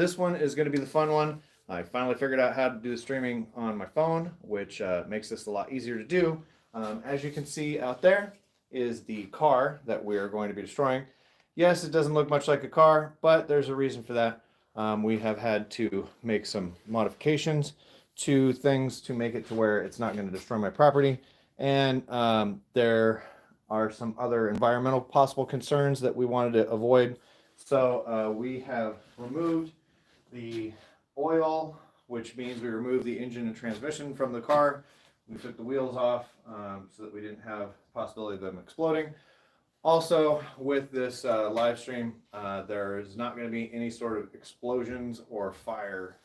this one is going to be the fun one. I finally figured out how to do the streaming on my phone, which makes this a lot easier to do. As you can see out there is the car that we are going to be destroying. Yes, it doesn't look much like a car, but there's a reason for that. We have had to make some modifications to things to make it to where it's not going to destroy my property. And there are some other environmental possible concerns that we wanted to avoid. So we have removed the oil, which means we removed the engine and transmission from the car. We took the wheels off so that we didn't have possibility of them exploding. Also, with this live stream, there is not going to be any sort of explosions or fire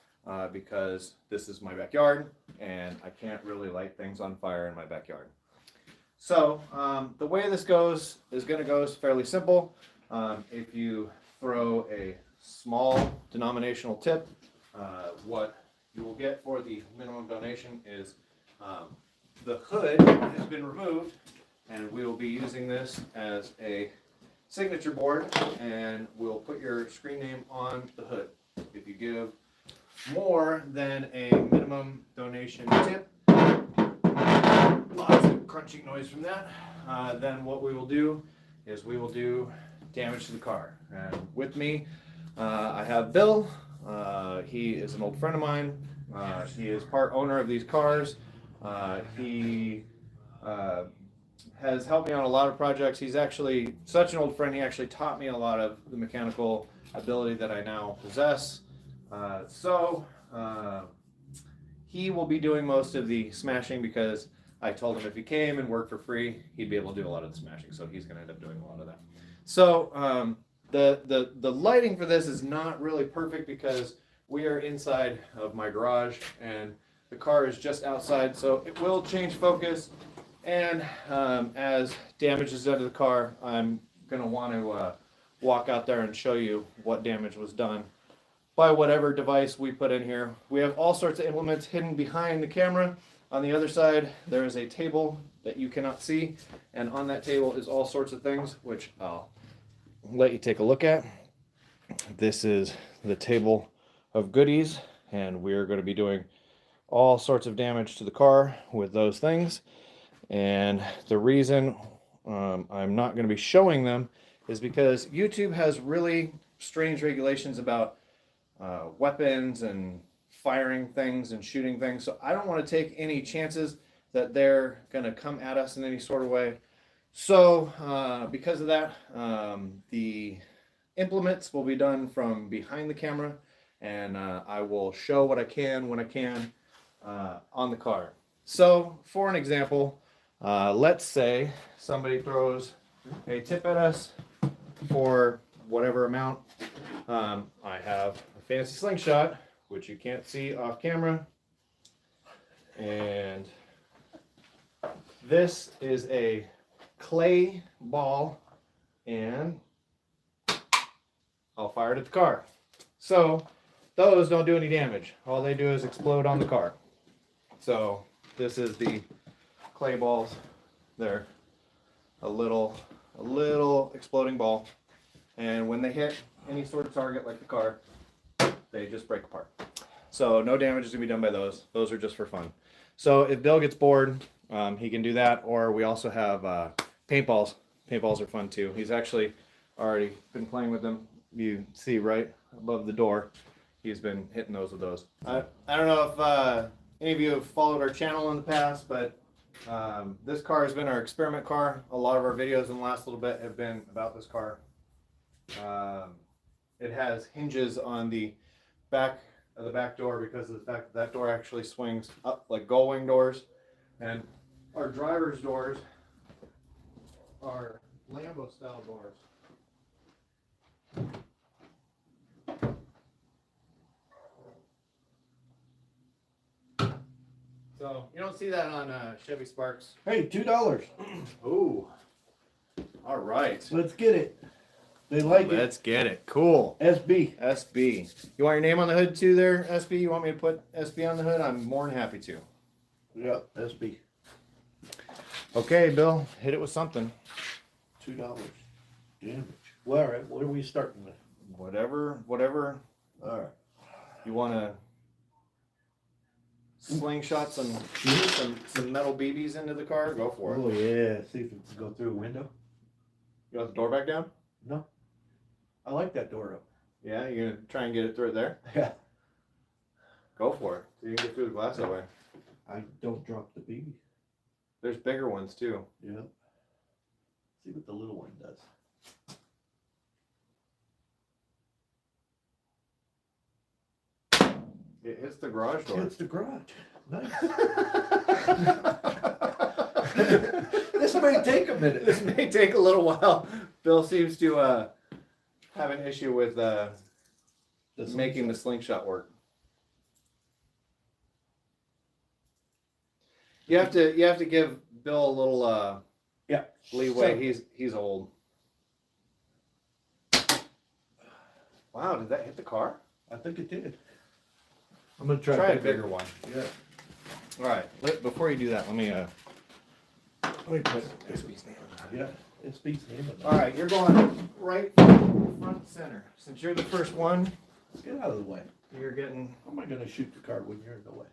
because this is my backyard and I can't really light things on fire in my backyard. So the way this goes is going to go fairly simple. If you throw a small denominational tip, what you will get for the minimum donation is the hood has been removed, and we will be using this as a signature board, and we'll put your screen name on the hood. If you give more than a minimum donation tip, lots of crunching noise from that, then what we will do is we will do damage to the car. And with me, I have Bill. He is an old friend of mine. He is part owner of these cars. He has helped me on a lot of projects. He's actually such an old friend. He actually taught me a lot of the mechanical ability that I now possess. He will be doing most of the smashing because I told him if he came and worked for free, he'd be able to do a lot of the smashing. So he's going to end up doing a lot of that. So the lighting for this is not really perfect because we are inside of my garage and the car is just outside. So it will change focus. And as damage is done to the car, I'm going to want to walk out there and show you what damage was done by whatever device we put in here. We have all sorts of implements hidden behind the camera. On the other side, there is a table that you cannot see. And on that table is all sorts of things, which I'll let you take a look at. This is the table of goodies, and we're going to be doing all sorts of damage to the car with those things. And the reason I'm not going to be showing them is because YouTube has really strange regulations about weapons and firing things and shooting things. So I don't want to take any chances that they're going to come at us in any sort of way. So because of that, the implements will be done from behind the camera, and I will show what I can when I can on the car. So for an example, let's say somebody throws a tip at us for whatever amount. I have a fancy slingshot, which you can't see off camera. And this is a clay ball, and I'll fire it at the car. So those don't do any damage. All they do is explode on the car. So this is the clay balls. They're a little exploding ball, and when they hit any sort of target like the car, they just break apart. So no damage is gonna be done by those. Those are just for fun. So if Bill gets bored, he can do that, or we also have paintballs. Paintballs are fun too. He's actually already been playing with them. You see right above the door, he's been hitting those with those. I don't know if any of you have followed our channel in the past, but this car has been our experiment car. A lot of our videos in the last little bit have been about this car. It has hinges on the back of the back door because of the fact that door actually swings up like gull-wing doors, and our driver's doors are Lambo style doors. So you don't see that on Chevy Sparks. Hey, $2. Ooh. All right. Let's get it. They like it. Let's get it. Cool. SB. SB. You want your name on the hood too there, SB? You want me to put SB on the hood? I'm more than happy to. Yeah, SB. Okay, Bill. Hit it with something. $2. Damage. Well, all right. What are we starting with? Whatever. All right. You want to slingshot some metal BBs into the car? Go for it. Oh yeah, see if it can go through a window. You got the door back down? No. I like that door up. Yeah, you're gonna try and get it through it there? Yeah. Go for it. So you can get through the glass that way. I don't drop the BB. There's bigger ones too. Yeah. See what the little one does. It hits the garage door. It's the garage. Nice. This may take a minute. This may take a little while. Bill seems to have an issue with making the slingshot work. You have to give Bill a little leeway. He's old. Wow, did that hit the car? I think it did. I'm gonna try a bigger one. Yeah. All right. Before you do that, let me put SB's name on Yeah. It speaks name. it. All right, you're going right front and center. Since you're the first one, Get out of the way. you're getting. How am I gonna shoot the car when you're in the way?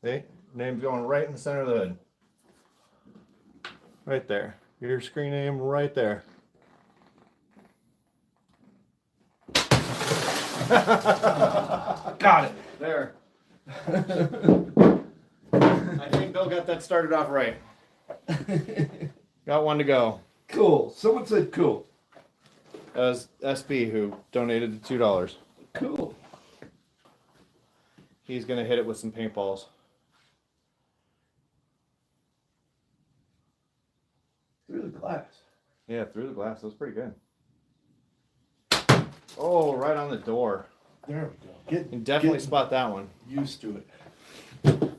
See, name's going right in the center of the hood. Right there. Get your screen name right there. Got it. There. I think Bill got that started off right. Got one to go. Cool. Someone said cool. That was SB who donated the $2. Cool. He's gonna hit it with some paintballs. Through the glass. Yeah, through the glass. That was pretty good. Oh, right on the door. There we go. Get, You can definitely get spot that one. used to it.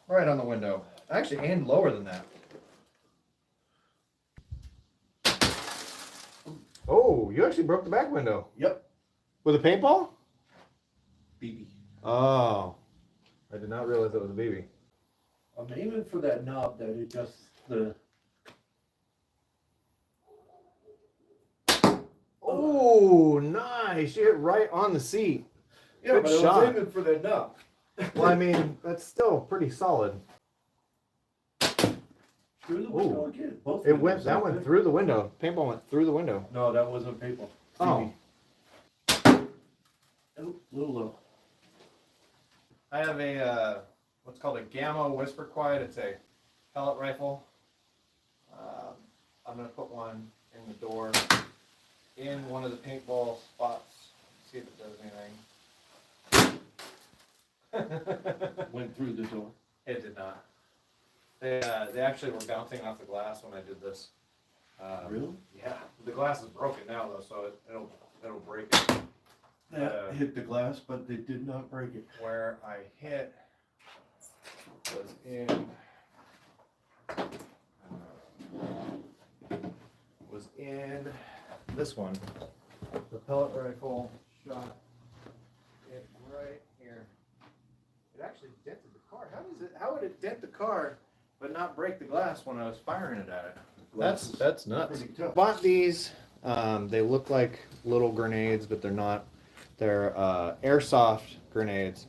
Right on the window. Actually, and lower than that. Oh, you actually broke the back window. Yep. With a paintball? BB. Oh. I did not realize it was a BB. I'm aiming for that knob that adjusts the. Oh, nice. You hit right on the seat. Yeah, Good but I shot. was aiming for that knob. Well, I mean, that's still pretty solid. Through the window Ooh. again. Both It windows, went, that I went think. through the window. Paintball went through the window. No, that wasn't people. Oh. Oh, little low. I have a, what's called a Gamma Whisper Quiet. It's a pellet rifle. I'm going to put one in the door in one of the paintball spots. See if it does anything. Went through the door. It did not. They actually were bouncing off the glass when I did this. Really? Yeah. The glass is broken now though, so it'll break it. That hit the glass, but they did not break it. Where I hit was in this one. The pellet rifle shot it right here. It actually dented the car. How would it dent the car but not break the glass when I was firing it at it? That's nuts. Pretty tough. Bought these. They look like little grenades, but they're not. They're airsoft grenades,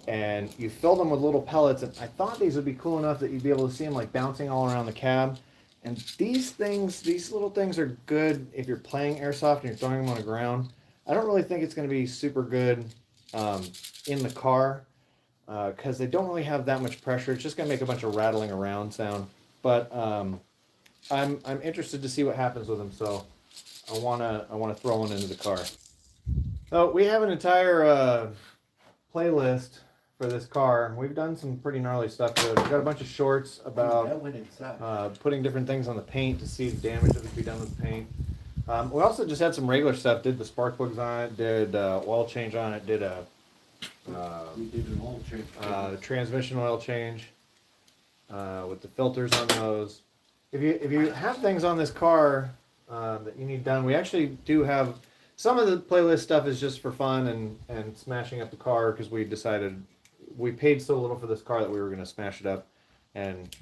and you fill them with little pellets. And I thought these would be cool enough that you'd be able to see them like bouncing all around the cab. And these little things are good if you're playing airsoft and you're throwing them on the ground. I don't really think it's going to be super good in the car because they don't really have that much pressure. It's just going to make a bunch of rattling around sound. But I'm interested to see what happens with them. So I wanna throw one into the car. So we have an entire playlist for this car. We've done some pretty gnarly stuff to it. We've got a bunch of shorts about That went inside. putting different things on the paint to see the damage that would be done with the paint. We also just had some regular stuff. Did the spark plugs on it. Did oil change on it. Did a We did an oil change. the transmission oil change with the filters on those. If you have things on this car that you need done, we actually do have some of the playlist stuff is just for fun and smashing up the car because we decided we paid so little for this car that we were going to smash it up, and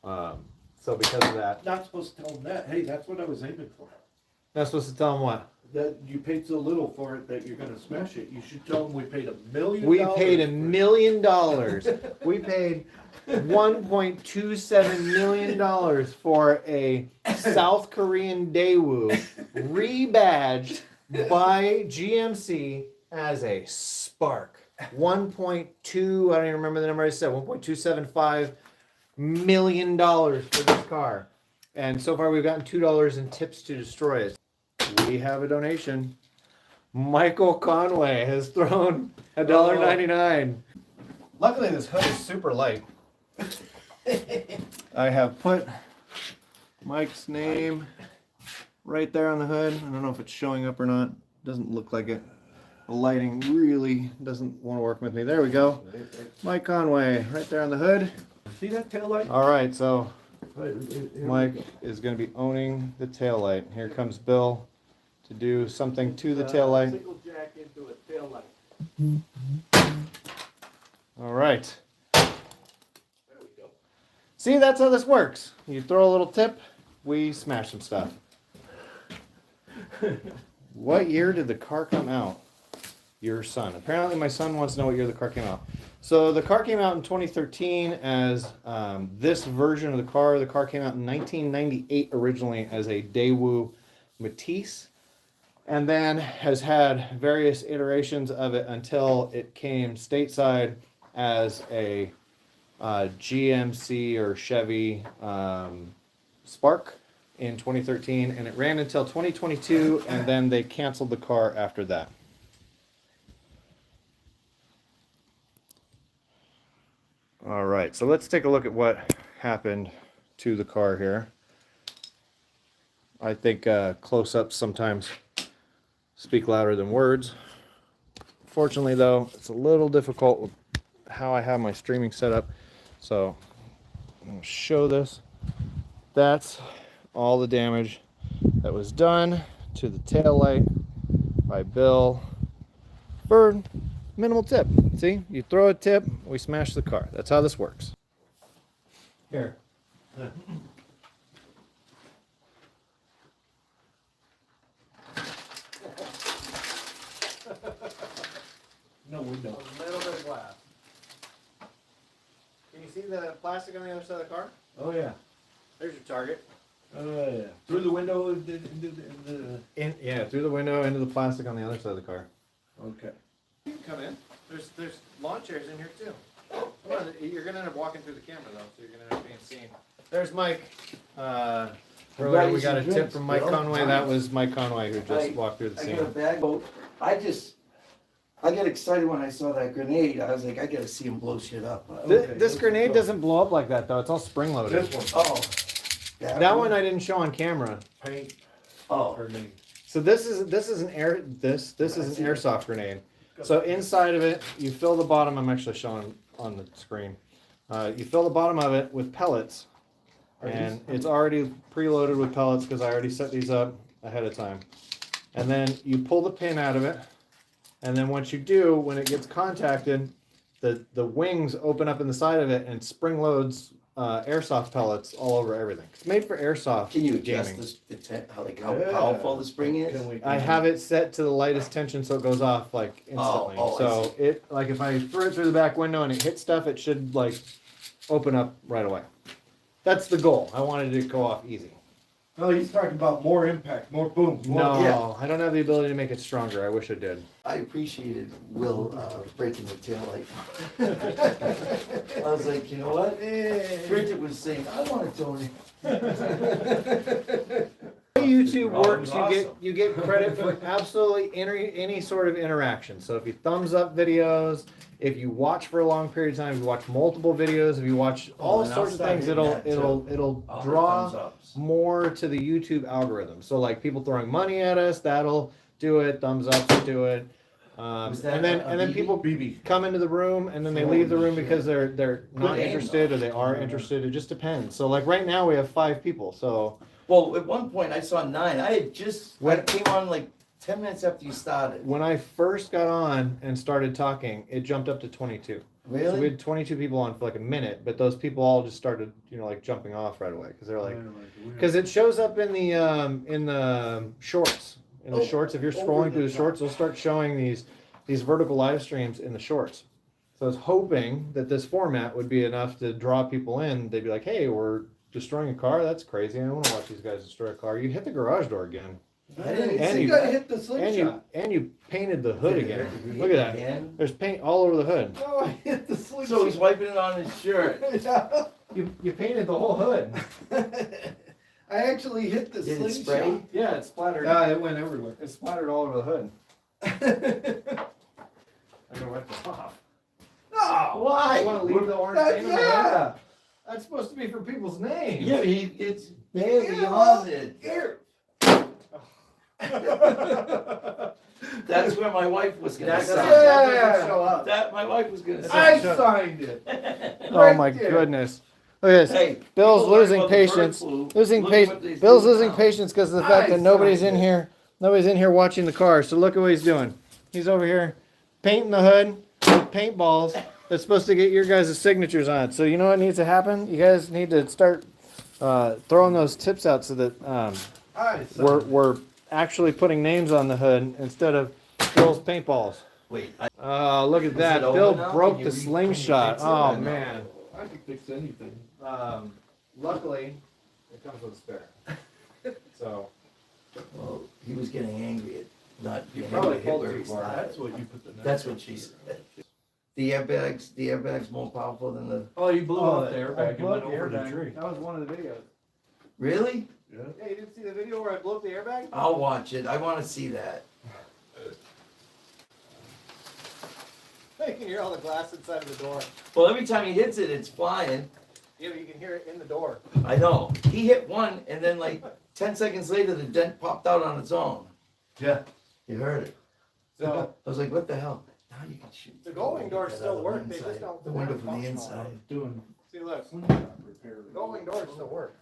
so because of that, Not supposed to tell them that. Hey, that's what I was aiming for. not supposed to tell them what. that you paid so little for it that you're gonna smash it. You should tell them we paid $1 million. We paid $1 for it. million. We paid $1.27 million for a South Korean Daewoo rebadged by GMC as a Spark. 1.2, I don't even remember the number I said, $1.275 million for this car. And so far we've gotten $2 in tips to destroy it. We have a donation. Michael Conway has thrown $1.99. Luckily this hood is super light. I have put Mike's name right there on the hood. I don't know if it's showing up or not. Doesn't look like it. The lighting really doesn't want to work with me. There we go. Mike Conway right there on the hood. See that tail light? All right, so Mike is going to be owning the tail light. Here comes Bill to do something to the tail light. Single jack into a tail light. All right. There we go. See, that's how this works. You throw a little tip, we smash some stuff. What year did the car come out? Your son. Apparently my son wants to know what year the car came out. So the car came out in 2013 as this version of the car. The car came out in 1998 originally as a Daewoo Matisse, and then has had various iterations of it until it came stateside as a GMC or Chevy Spark in 2013, and it ran until 2022, and then they canceled the car after that. All right, so let's take a look at what happened to the car here. I think close-ups sometimes speak louder than words. Fortunately, though, it's a little difficult with how I have my streaming set up. So I'm going to show this. That's all the damage that was done to the tail light by Bill for minimal tip. See, you throw a tip, we smash the car. That's how this works. Here. No window. A little bit of glass. Can you see the plastic on the other side of the car? Oh yeah. There's your target. Oh yeah. Through the window. Yeah, through the window into the plastic on the other side of the car. Okay. You can come in. There's lawn chairs in here too. Come on, you're gonna end up walking through the camera though, so you're gonna end up being seen. There's Mike. Earlier we got a tip from Mike Conway. That was Mike Conway who just walked through the I scene. got a bag. I get excited when I saw that grenade. I was like, I gotta see him blow shit up. This grenade doesn't blow up like that though. It's all spring loaded. This one. Oh. That one I didn't show on camera. Paint. Oh. Grenade. So this is an airsoft grenade. So inside of it, you fill the bottom. I'm actually showing on the screen. You fill the bottom of it with pellets, and it's already preloaded with pellets because I already set these up ahead of time. And then you pull the pin out of it, and then once you do, when it gets contacted, the wings open up in the side of it and spring loads airsoft pellets all over everything. It's made for airsoft. Can you adjust gaming. how powerful the spring is? I have it set to the lightest tension so it goes off like instantly. I So it like if I throw it through the back window and it hits stuff, it should like open up right away. That's the goal. I wanted it to go off easy. Oh, he's talking about more impact, more boom. No, Yeah. I don't have the ability to make it stronger. I wish I did. I appreciated Will breaking the tail light. I was like, you know what? Bridget was saying, I want to donate. YouTube works. Awesome. You get credit for absolutely any sort of interaction. So if you thumbs up videos, if you watch for a long period of time, if you watch multiple videos, if you watch all and sorts of I'll start things, hitting that, it'll All the draw thumbs ups. more to the YouTube algorithm. So like people throwing money at us, that'll do it. Thumbs ups do it. Was that And then a BB? people BB. come into the room and then they Holy leave the room shit. because they're not aim, interested or they are interested. It just depends. So like right now we have 5 people. So Well, at one point I saw 9. I What? came on like 10 minutes after you started. when I first got on and started talking, it jumped up to 22. So we Really? had 22 people on for like a minute, but those people all just started, like jumping off right away because they're like, because it shows up in the shorts. in the shorts. If you're scrolling through the shorts, they'll start showing these vertical live streams in the shorts. So I was hoping that this format would be enough to draw people in. They'd be like, hey, we're destroying a car? That's crazy. I don't want to watch these guys destroy a car. You hit the garage door again. And you gotta hit the slingshot. And you painted the hood again. Look at that. Again? There's paint all over the hood. No, I hit the slingshot. So he's wiping it on his shirt. You painted the whole hood. I actually hit the Did it slingshot. spray? Yeah, it splattered. Yeah, it went everywhere. It splattered all over the hood. I'm gonna wipe this off. No! Why? I want to leave the orange That- paint on the hood. yeah! That's supposed to be for people's names. Yeah, it's barely Yeah, on it. Here. That's where my wife was gonna That sign. doesn't, that doesn't Yeah. show up. That my wife was gonna I sign. signed it. Oh Right my there. goodness. Look at this. Hey, Bill's people learn losing about the bird patience. flu. Losing Look patience. what they Bill's do losing now. patience because of the fact I that nobody's signed in it. here. Nobody's in here watching the car. So look at what he's doing. He's over here painting the hood with paintballs that's supposed to get your guys' signatures on it. So you know what needs to happen? You guys need to start throwing those tips out so that I signed we're actually putting names on the hood instead of Bill's paintballs. Wait, Look at Is that. it over Bill now? broke Can the you slingshot. fix it Oh or no? man. it. I can fix anything. Luckily, it comes with a spare. So well, he was getting angry at not being able probably to hit pulled where too he far. started. That's what you put the. That's what she said. The airbags more powerful than the. Oh, you blew Oh, off the I airbag and blew went up the over the airbag. tree. That was one of the videos. Really? Yeah. Yeah, you didn't see the video where I blew up the airbag? I'll watch it. I want to see that. You can hear all the glass inside of the door. Well, every time he hits it, it's flying. Yeah, but you can hear it in the door. I know. He hit one, and then like 10 seconds later, the dent popped out on its own. Yeah. You heard it. So I was like, what the hell? Now you can shoot. The gullwing doors That still out of work, the they just inside. don't- The window they're from the functional. inside. Doing see, look, slingshot repair. the gullwing doors still work.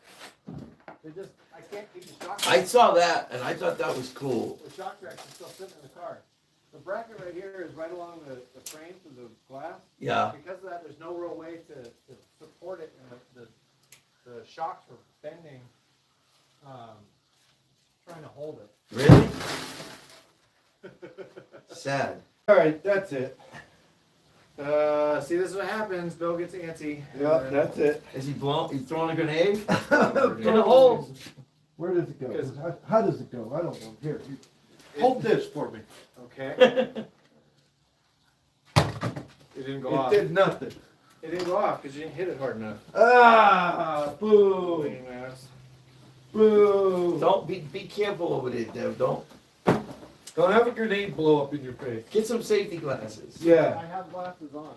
They just, I can't keep the shock. I saw that, and I thought that was cool. The shock tracks are still sitting in the car. The bracket right here is right along the frame of the glass. Yeah. Because of that, there's no real way to support it, and the shocks were bending, trying to hold it. Really? Sad. All right, that's it. See, this is what happens. Bill gets antsy. Yeah, that's it. Is he blown? He throwing a grenade? In a hole. Where does it go? Because- How does it go? I don't know. Here, hold this for me. Okay. It didn't go It off. did nothing. It didn't go off because you didn't hit it hard enough. Ah, boo, Lame ass. boo. Don't be careful over there, Dev. Don't Don't have a grenade blow up in your face. get some safety glasses. Yeah, I have glasses on.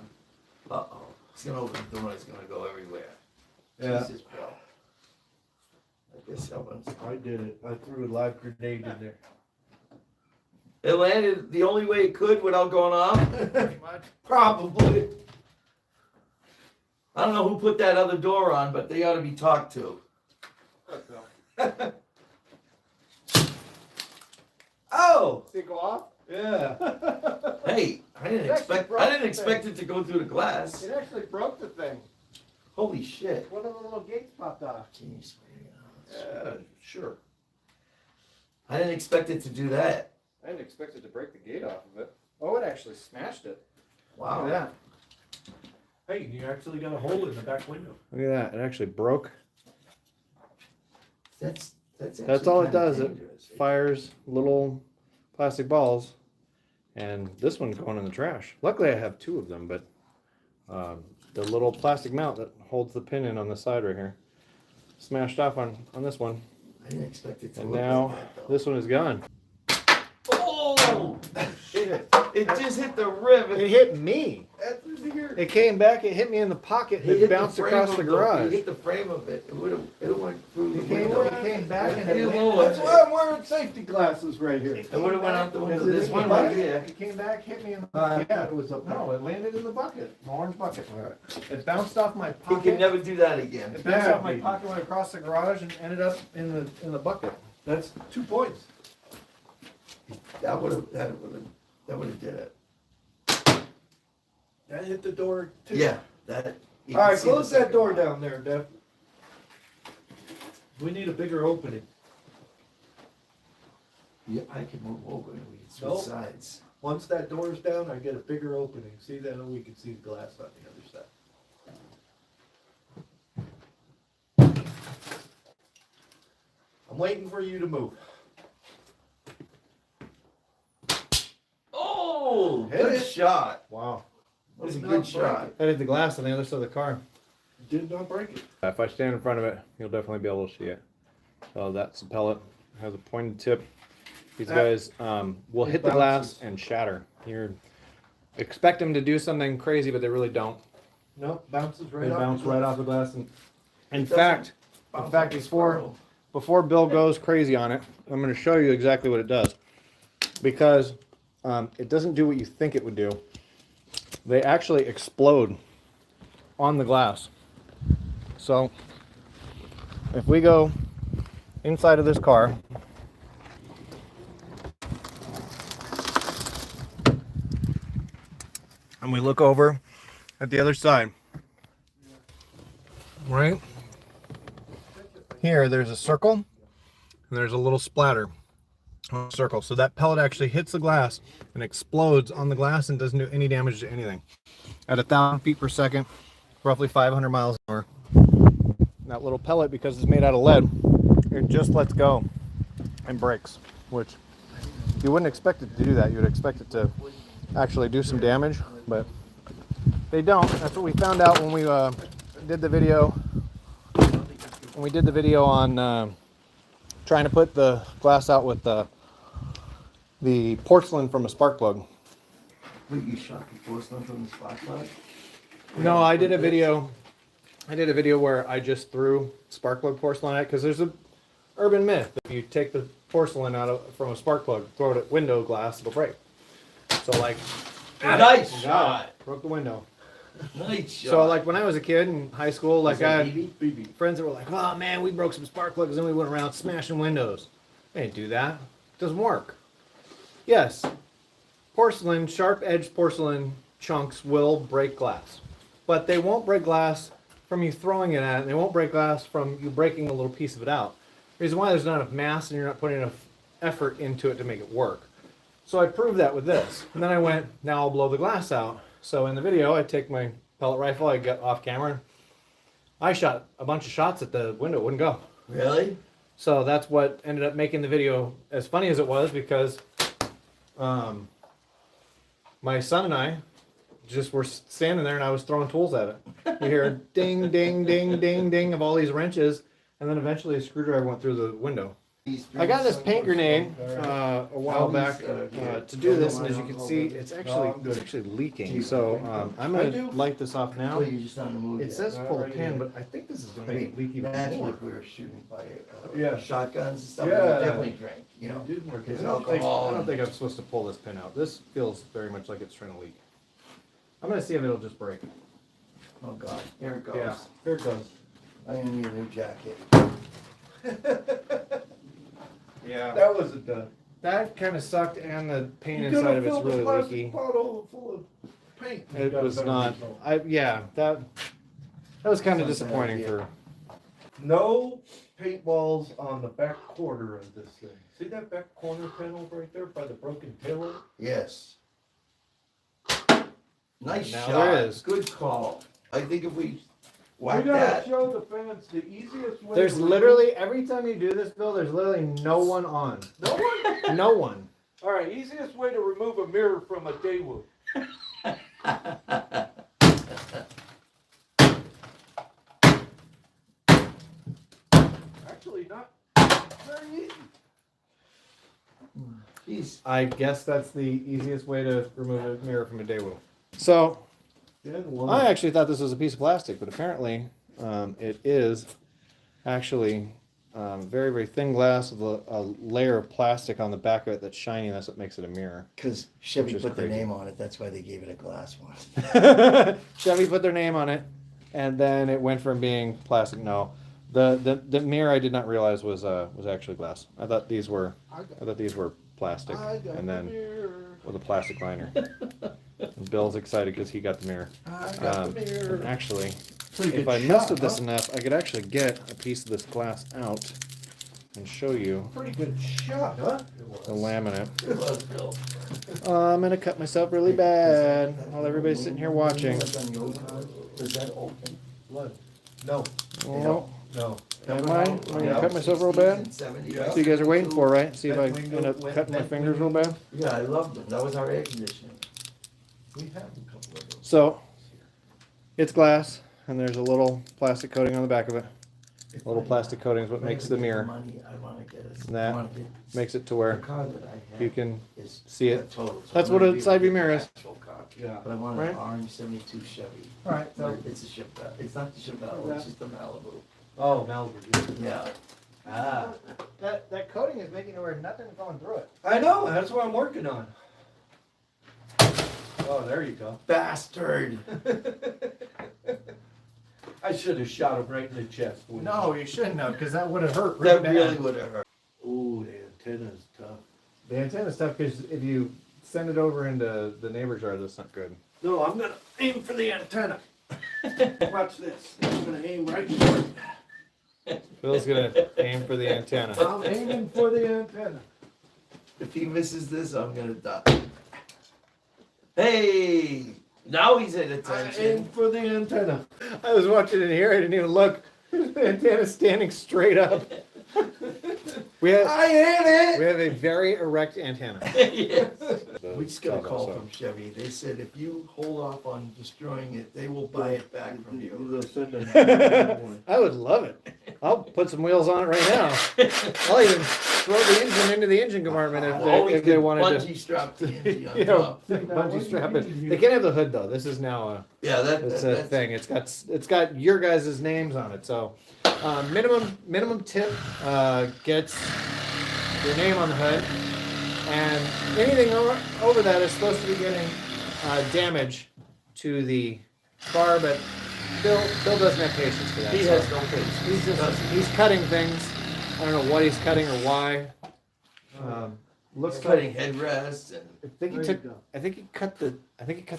Uh-oh. It's gonna open the door. It's gonna go everywhere. yeah. Jesus, Bill. I guess someone's. I did it. I threw a live grenade in there. It landed the only way it could without going off. Pretty much. Probably. I don't know who put that other door on, but they ought to be talked to. Look, Bill. Oh, See it go off? yeah. Hey, I didn't It actually expect. broke I didn't the expect it to go through the glass. It actually broke the thing. Holy shit! One of the little gates popped off. Can you swear? Yeah, sure. I didn't expect it to do that. I didn't expect it to break the gate off of it. Oh, it actually smashed it. Wow. Look at Hey, you actually got a hole in the back window. that. Look at that. It actually broke. That's That's all it actually does. kinda It dangerous. fires little plastic balls, and this one's going in the trash. Luckily, I have two of them, but the little plastic mount that holds the pin in on the side right here smashed off on this one, I didn't expect it to. and look now like that, though. this one is gone. Oh! It just hit the rim. It hit me. That's in here. It came back. It hit me in the pocket. He It hit bounced the frame across of the He garage. hit the frame of it. It would have went through the It came, window. it came back and It it landed- landed. That's why I'm wearing safety glasses right here. It would have went out the window. Is it This in one the right bucket? here. It came back, hit me in the Yeah, it was up there. No, it landed in the bucket, the orange bucket. It bounced off my He pocket. can never do that again. It bounced Yeah, off my baby. pocket, went across the garage, and ended up in the bucket. That's 2 points. That would have did it. That hit the door too. Yeah, that. you All can right, see the close that second door one. down there, Def. We need a bigger opening. Yeah, I can move over and we can switch Nope. sides. Once that door's down, I get a bigger opening. See, then we can see the glass on the other side. I'm waiting for you to move. Oh, Hit good it. shot. Wow. That was a Did good not shot. I hit the glass on the other side of the car. Did not break it. If I stand in front of it, you'll definitely be able to see it. So that's the pellet. It has a pointed tip. These guys will it hit the glass bounces. and shatter. You expect them to do something crazy, but they really don't. No, bounces right They off. bounce the right glass. off the glass. And in doesn't fact, Bounce like a squirrel. before Bill goes crazy on it, I'm going to show you exactly what it does. Because it doesn't do what you think it would do. They actually explode on the glass. So if we go inside of this car, and we look over at the other side, right here, there's a circle and there's a little splatter on the circle. So that pellet actually hits the glass and explodes on the glass and doesn't do any damage to anything. At 1,000 feet per second, roughly 500 miles an hour. That little pellet, because it's made out of lead, it just lets go and breaks, which you wouldn't expect it to do that. You would expect it to actually do some damage, but they don't. That's what we found out when we did the video. When we did the video on trying to put the glass out with the porcelain from a spark plug. Wait, you shot the porcelain from the spark plug? No, I did a video. I did a video where I just threw spark plug porcelain at it because there's a urban myth that you take the porcelain from a spark plug, throw it at window glass, it'll break. So like, Nice shot. broke the window. Nice shot. So like when I was a kid in high school, like I had BB. friends that were like, "Oh man, we broke some spark plugs and we went around smashing windows." They didn't do that. It doesn't work. Yes, porcelain, sharp-edged porcelain chunks will break glass, but they won't break glass from you throwing it at it. They won't break glass from you breaking a little piece of it out. The reason why there's not enough mass and you're not putting enough effort into it to make it work. So I proved that with this, and then I went, now I'll blow the glass out. So in the video, I take my pellet rifle, I get off camera, I shot a bunch of shots at the window, it wouldn't go. Really? So that's what ended up making the video as funny as it was, because my son and I just were standing there and I was throwing tools at it. You hear ding, ding, ding, ding, ding of all these wrenches, and then eventually a screwdriver went through the window. I got this paint grenade a while back to do this, and as you can see, it's actually leaking. So I'm gonna light this off now. Oh, you're just on the move. It says pull the pin, but I think this is gonna make it leak even Imagine more. if we were shooting by Yeah. shotguns and stuff, Yeah. we definitely drink, you know. Did work. There's I don't think alcohol. I'm supposed to pull this pin out. This feels very much like it's trying to leak. I'm gonna see if it'll just break. Oh God, here it goes. Yeah, here it goes. I'm gonna need a new jacket. Yeah, That wasn't done. that kind of sucked, and the paint You inside could've of it's filled the really plastic leaky. bottle full of paint. You It got a was better not. result. That was kind of Sounds disappointing bad, for. No paintballs on the back corner of this thing. See that back corner panel right there by the broken taillight? Yes. Nice Now shot. there is. Good call. I think if we We whack gotta that, show the fans the easiest way. There's to literally every time you do this, Bill. There's literally no one on. No one? No one. All right, easiest way to remove a mirror from a Daewoo. Actually, not very easy. jeez. I guess that's the easiest way to remove a mirror from a Daewoo. So I actually thought this was a piece of plastic, but apparently it is actually very, very thin glass with a layer of plastic on the back of it that's shiny. That's what makes it a mirror. Because Chevy Which is put their crazy. name on it, that's why they gave it a glass one. Chevy put their name on it, and then it went from being plastic. No, the mirror I did not realize was actually glass. I thought these were plastic, and then with a plastic liner. And Bill's excited because he got the mirror. I got the mirror. And actually, Pretty if good I messed shot, with this huh? enough, I could actually get a piece of this glass out and show you Pretty good shot, huh? the laminate. It was, Bill. I'm gonna cut myself really bad while everybody's sitting here watching. Does that open? Blood. No, Oh, no. am I? Am I gonna cut myself real bad? So you guys are waiting for, right? See if I end up cutting my fingers real bad. Yeah, I loved them. That was our air conditioning. We have a couple of those. So it's glass, and there's a little plastic coating on the back of it. A little plastic coating is what makes the mirror. Money, I wanna get us. That I wanna get makes it to the where car that I have you can is see a it. total, so That's I'm what gonna a be side able view to mirror get is. the actual car. Yeah. But I want Right. an orange 72 Chevy. Alright, It's a Chevelle. It's not the Chevelle, it's just the Malibu. Oh, Malibu. Yeah. Ah. that coating is making it where nothing's going through it. I know, that's what I'm working on. Oh, there you go. Bastard. I should have shot him right in the chest. wouldn't I? No, you shouldn't have, because that would have hurt That really would have hurt. Ooh, the antenna's tough. The antenna's tough because if you send it over into the neighbor's yard, that's not good. No, I'm gonna aim for the antenna. Watch this. I'm gonna aim right for it. Phil's gonna aim for the antenna. I'm aiming for the antenna. If he misses this, I'm gonna die. Hey! Now he's at I attention. aim for the antenna. I was watching it here, I didn't even look. The antenna's standing straight up. We have I hit we it! have a very erect antenna. Yes. We just got a So- call from Chevy. They said if you hold off on destroying it, they will buy it back from you. They'll send a one. I would love it. I'll put some wheels on it right now. I'll even throw the engine into the engine compartment if they wanted Bungee strap the engine to. on You know, top. bungee strap it. They can't have the hood though. This is now Yeah, it's a that's thing. It's got your guys' names on it. So minimum tip gets your name on the hood, and anything over that is supposed to be getting damage to the car. But Bill doesn't have patience for that. he so has no patience. he's cutting things. I don't know what he's cutting or why. Looks Looks cutting headrests and I think he There took. you go. I think he cut the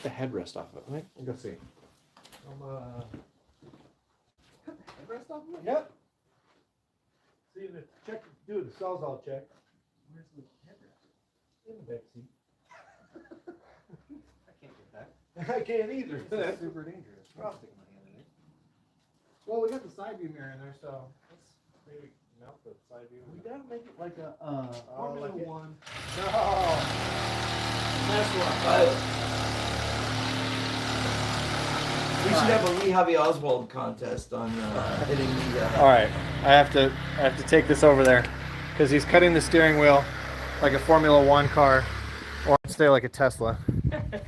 headrest off of it. Let me go see. Cut the headrest off of it? Yep. See, the check, do the Sawzall check. Where's the headrest? In the back seat. I can't get that. I can't either. That's super dangerous. I'll stick my hand in it. Well, we got the side view mirror in there, so let's maybe mount the side view. We gotta make it like a, Formula like it. One. No. That's we should have a Lee Harvey Oswald contest on hitting the. All right, I have to take this over there because he's cutting the steering wheel like a Formula One car, or stay like a Tesla.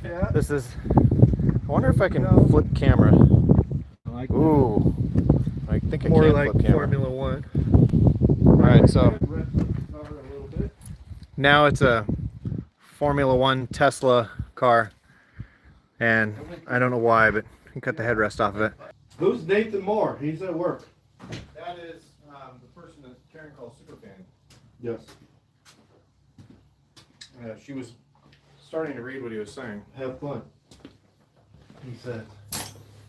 Yeah. This is. I wonder if I can flip camera. Ooh, I think I More can like flip camera. Formula One. All right, so Rest the cover a little bit. now it's a Formula One Tesla car, and I don't know why, but he cut the headrest off of it. Who's Nathan Moore? He's at work. That is the person that Karen calls Superfan. Yes. She was starting to read what he was saying. Have fun. He said.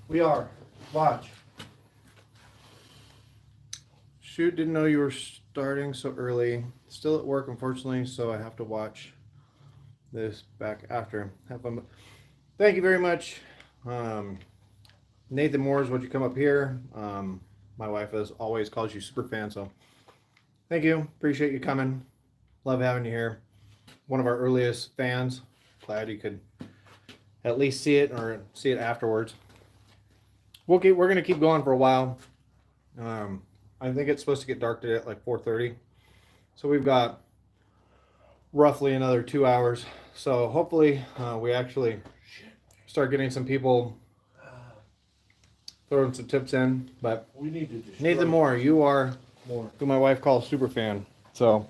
We are. Watch. Shoot, didn't know you were starting so early. Still at work, unfortunately, so I have to watch this back after. Have fun. Thank you very much. Nathan Moores, would you come up here? My wife, as always, calls you super fan, so thank you. Appreciate you coming. Love having you here. One of our earliest fans. Glad you could at least see it or see it afterwards. We're going to keep going for a while. I think it's supposed to get dark today at like 4:30. So we've got roughly another 2 hours. So hopefully we actually start getting some people throwing some tips in. But We need to destroy Nathan Moore, you are more. who my wife calls super fan. So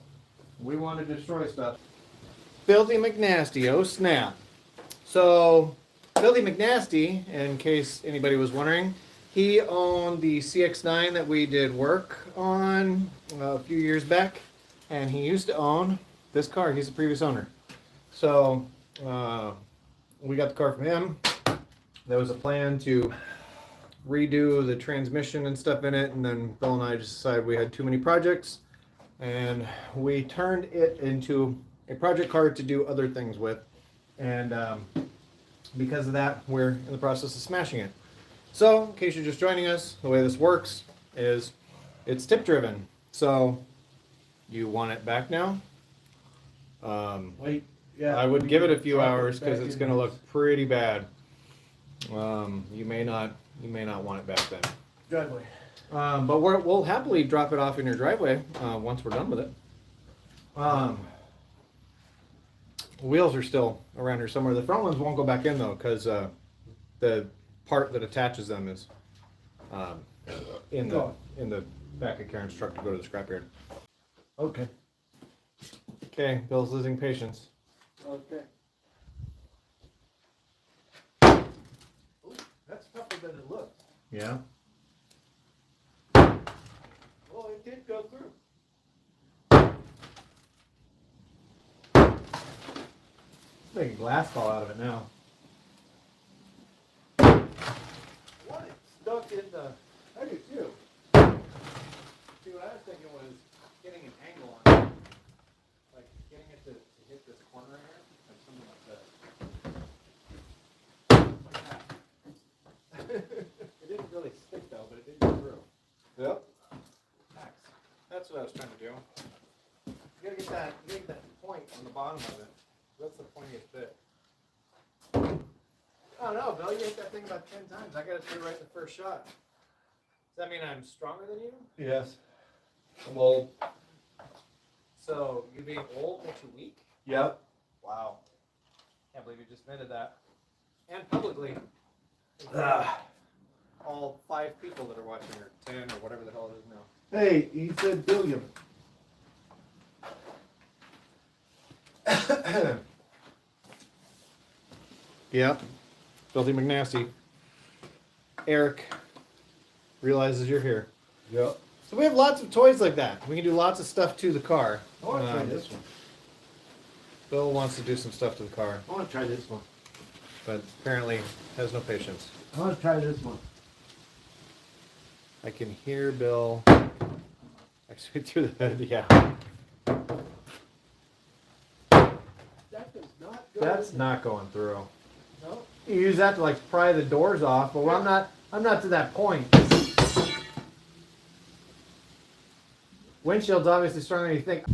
we want to destroy stuff. Filthy McNasty, oh snap. So Filthy McNasty, in case anybody was wondering, he owned the CX-9 that we did work on a few years back, and he used to own this car. He's the previous owner. So we got the car from him. There was a plan to redo the transmission and stuff in it, and then Bill and I just decided we had too many projects. and we turned it into a project car to do other things with. And because of that, we're in the process of smashing it. So, in case you're just joining us, the way this works is it's tip driven. So, you want it back now? Wait, yeah. I would give it a few Drop it hours because back it's in going to this look pretty bad. You may not want it back then. driveway. But we'll happily drop it off in your driveway once we're done with it. Wheels are still around here somewhere. The front ones won't go back in though, because the part that attaches them is in the back of Karen's truck to go to the scrapyard. Okay. Okay, Bill's losing patience. Okay. Ooh, that's tougher than it looks. Yeah. Well, it did go through. Make a glass fall out of it now. What? It's stuck in the. I do too. See, what I was thinking was getting an angle on it. Like getting it to hit this corner here, or something like that. Like that. It didn't really stick though, but it did go through. Yep. Nice. That's what I was trying to do. You gotta get that point on the bottom of it. That's the pointiest bit. I don't know, Bill. You hit that thing about 10 times. I got it through right the first shot. Does that mean I'm stronger than you? Yes. I'm old. So you being old makes you weak? Yep. Wow. Can't believe you just admitted that. And publicly. All 5 people that are watching, or 10, or whatever the hell it is now. Hey, he said billion. Yep. Filthy McNasty. Eric realizes you're here. Yep. So we have lots of toys like that. We can do lots of stuff to the car. I want to try this one. Bill wants to do some stuff to the car, I want to try this one. but apparently has no patience. I want to try this one. I can hear Bill actually through the hood. Yeah. That does not go. That's not going through. No. You use that to like pry the doors off, but I'm not to that point. Windshield's obviously stronger than you think.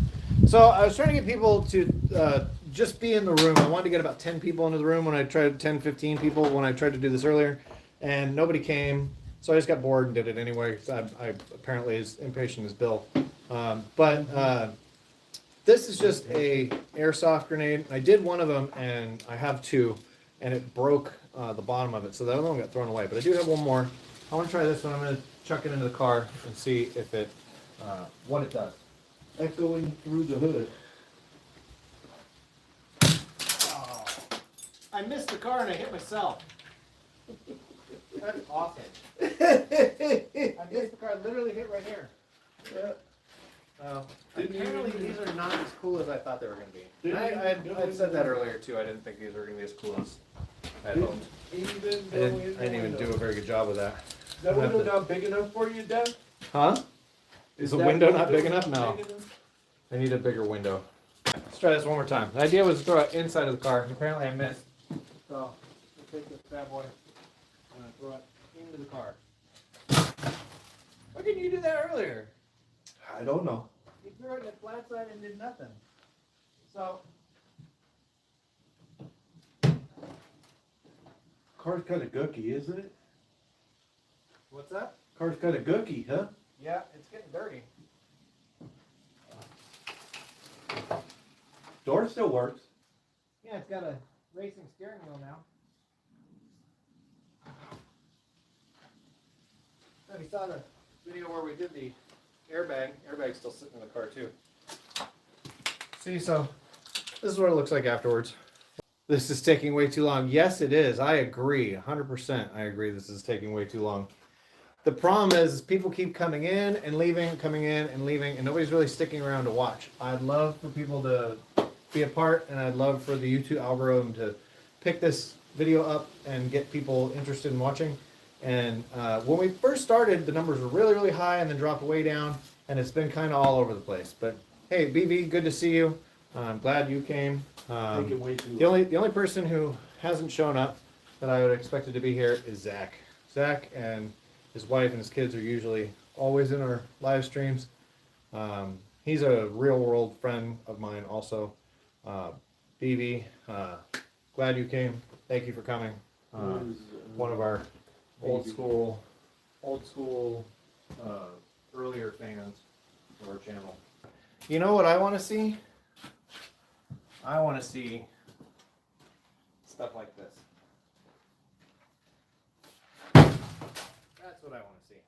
So I was trying to get people to just be in the room. I wanted to get about 10 people into the room when I tried 10, 15 people when I tried to do this earlier, and nobody came. So I just got bored and did it anyway. I apparently as impatient as Bill. But this is just a airsoft grenade. I did one of them, and I have 2, and it broke the bottom of it. So the other one got thrown away. But I do have one more. I want to try this one. I'm going to chuck it into the car and see if it what it does. Echoing through the hood. Oh, I missed the car and I hit myself. That's awesome. I missed the car. I literally hit right here. Yeah. Apparently these are not as cool as I thought they were going to be. Didn't you I said that earlier too. I didn't think these were going to be as cool as I had hoped. I didn't even do a very good job with that. Is that window not big enough for you, Dad? Huh? Is the that window not big enough? big No. enough? I need a bigger window. Let's try this one more time. The idea was to throw it inside of the car, and apparently I missed. So, we'll take this bad boy and throw it into the car. Why didn't you do that earlier? I don't know. You threw it in the flat side and did nothing. So, Car's kind of gooky, isn't it? what's that? Car's kind of gooky, huh? Yeah, it's getting dirty. Door still works. Yeah, it's got a racing steering wheel now. If you saw the video where we did the airbag's still sitting in the car too. See, so this is what it looks like afterwards. This is taking way too long. Yes, it is. I agree. 100% I agree this is taking way too long. The problem is people keep coming in and leaving, coming in and leaving, and nobody's really sticking around to watch. I'd love for people to be a part, and I'd love for the YouTube algorithm to pick this video up and get people interested in watching. And when we first started, the numbers were really, really high and then dropped way down. and it's been kind of all over the place. But hey, BB, good to see you. I'm glad you came. Taking way too The only person who hasn't shown up that I would expected to be here is Zach. Zach and his wife and his kids are usually always in our live streams. He's a real world friend of mine also. BB, glad you came. Thank you for coming. One of our old school, earlier fans of our channel. You know what I want to see? I want to see stuff like this. That's what I want to see.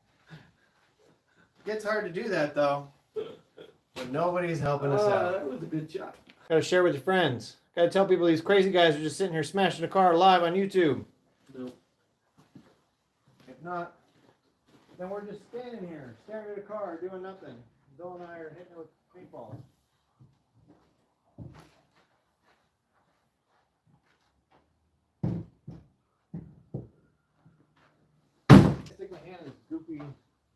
Gets hard to do that though, but nobody's helping us out. That was a good shot. Gotta share with your friends. Gotta tell people these crazy guys are just sitting here smashing a car live on YouTube. No. If not, then we're just standing here, staring at a car, doing nothing. Bill and I are hitting it with paintballs. Stick my hand in this goopy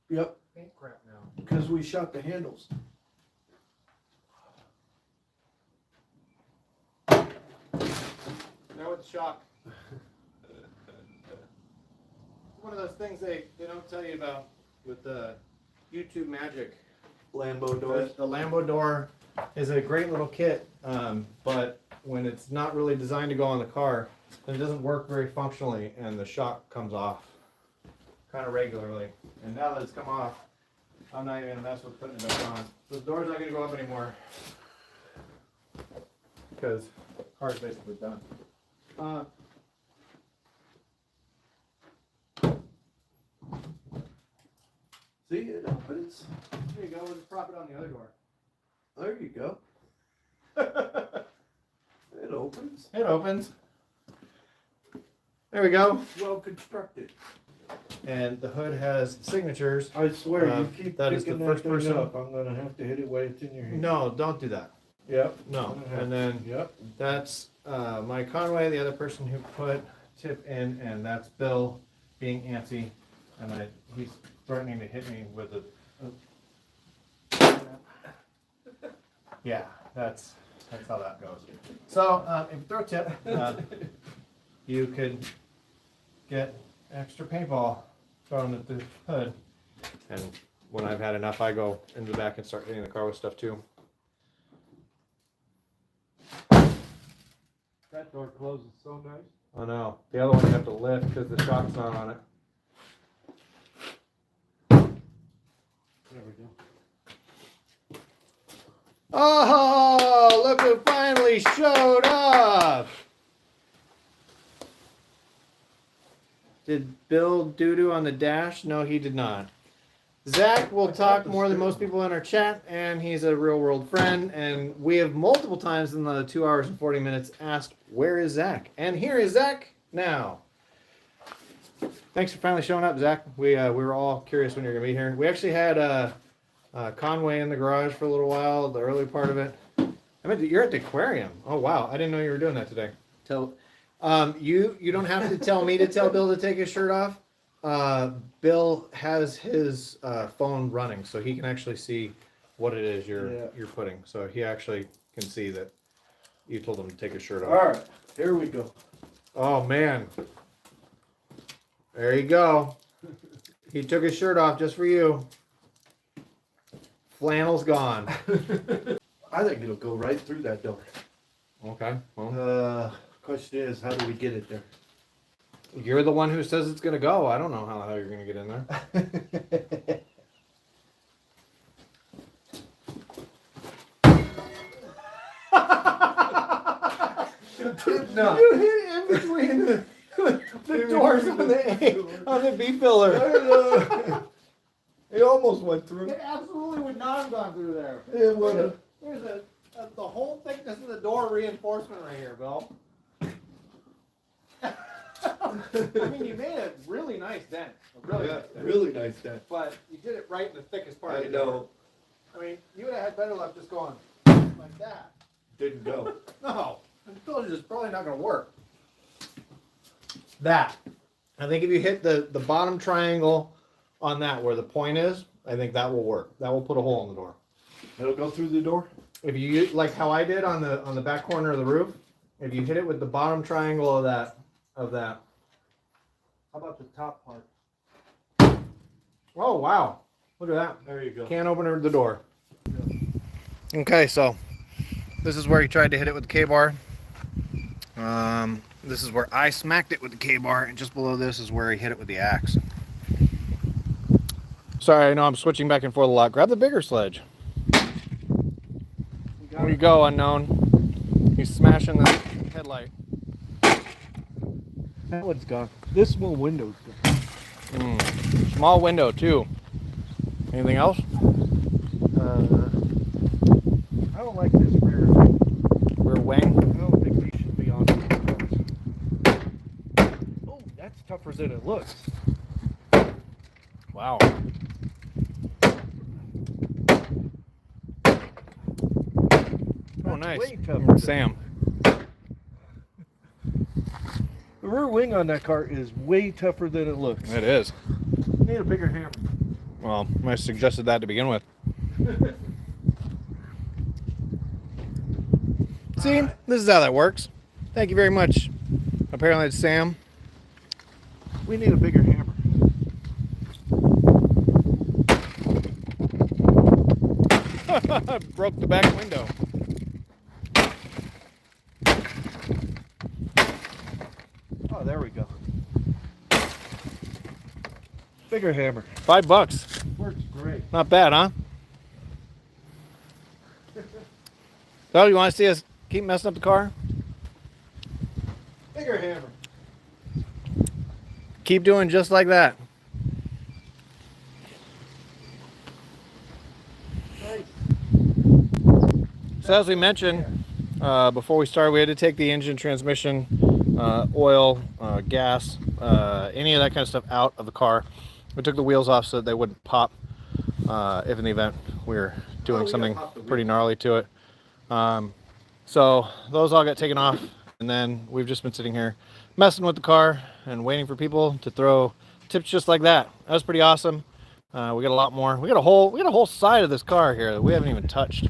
Yep, paint crap now. because we shot the handles. Now with shock. It's one of those things they don't tell you about with the YouTube magic. Lambo doors. The Lambo door is a great little kit, but when it's not really designed to go on the car, then it doesn't work very functionally, and the shock comes off kind of regularly. And now that it's come off, I'm not even gonna mess with putting it back on. The door's not gonna go up anymore because the car's basically done. See it opens. There you go. We'll just prop it on the other door. There you go. It opens. It opens. There we go. Well constructed. And the hood has signatures. I swear, you keep that is picking the that first thing person- up. I'm gonna have to hit it while it's in your hand. No, don't do that. Yep. No. And then Yep. that's Mike Conway, the other person who put tip in, and that's Bill being antsy, and he's threatening to hit me with a yeah, that's how that goes. So if you throw a tip, you could get extra paintball thrown at the hood, and when I've had enough, I go in the back and start hitting the car with stuff too. That door closes so nice. Oh no, the other one you have to lift because the shock's not on it. There we go. Oh, look who finally showed up! Did Bill doo-doo on the dash? No, he did not. Zach will talk more than most people in our chat, and he's a real world friend, and we have multiple times in the 2 hours and 40 minutes asked, where is Zach? And here is Zach now. Thanks for finally showing up, Zach. We were all curious when you were going to be here. We actually had Conway in the garage for a little while, the early part of it. I mean, you're at the aquarium. Oh, wow. I didn't know you were doing that today. So, you don't have to tell me to tell Bill to take his shirt off. Bill has his phone running, so he can actually see what it is you're putting. So he actually can see that you told him to take his shirt off. All right, here we go. Oh man, there you go. He took his shirt off just for you. Flannel's gone. I think it'll go right through that door. Okay. Well, Question is, how do we get it there? you're the one who says it's gonna go. I don't know how the hell you're gonna get in there. No. You hit in between the doors on the B pillar. It almost went through. It absolutely would not have gone through there. It would have. There's the whole thickness of the door reinforcement right here, Bill. I mean, you made a really nice dent. A really nice dent. Really nice dent. But you did it right in the thickest part I of the door. know. I mean, you would have had better luck just going like that. Didn't go. No, I told you it's probably not going to work. That. I think if you hit the bottom triangle on that where the point is, I think that will work. That will put a hole in the door. It'll go through the door? If you like how I did on the back corner of the roof, if you hit it with the bottom triangle of that. How about the top part? Oh wow! Look at that. There you go. Can't open the door. Okay, so this is where he tried to hit it with the K-bar. This is where I smacked it with the K-bar, and just below this is where he hit it with the axe. Sorry, I know I'm switching back and forth a lot. Grab the bigger sledge. There you go, unknown. He's smashing the headlight. That one's gone. This small window's gone. Small window, too. Anything else? I don't like this rear. Rear wing. I don't think we should be on it. Oh, that's tougher than it looks. Wow. Oh, nice. Way tougher. Sam. The rear wing on that car is way tougher than it looks. It is. You need a bigger hammer. Well, I suggested that to begin with. See, this is how that works. Thank you very much. Apparently it's Sam. We need a bigger hammer. Broke the back window. Oh, there we go. Bigger hammer. $5. Works great. Not bad, huh? So, you want to see us keep messing up the car? Bigger hammer. Keep doing just like that. Nice. So as we mentioned before we started, we had to take the engine, transmission, oil, gas, any of that kind of stuff out of the car. We took the wheels off so that they wouldn't pop if in the event we were doing something pretty gnarly to it. So those all got taken off, and then we've just been sitting here messing with the car and waiting for people to throw tips just like that. That was pretty awesome. We got a lot more. We got a whole side of this car here that we haven't even touched.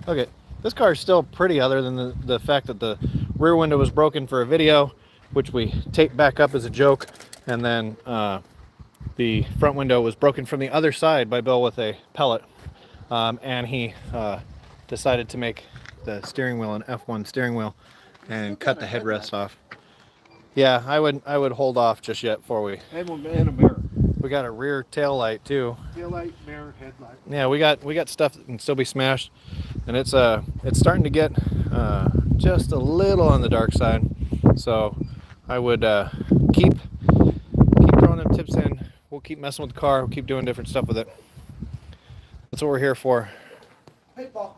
Look at this car is still pretty, other than the fact that the rear window was broken for a video, which we taped back up as a joke, and then the front window was broken from the other side by Bill with a pellet, and he decided to make the steering wheel an F1 steering wheel and cut the headrest off. Yeah, I would hold off just yet before we. And a mirror. We got a rear tail light too. Tail light, mirror, headlight. Yeah, we got stuff that can still be smashed, and it's starting to get just a little on the dark side. So I would keep throwing them tips in. We'll keep messing with the car. We'll keep doing different stuff with it. That's what we're here for. Paintball.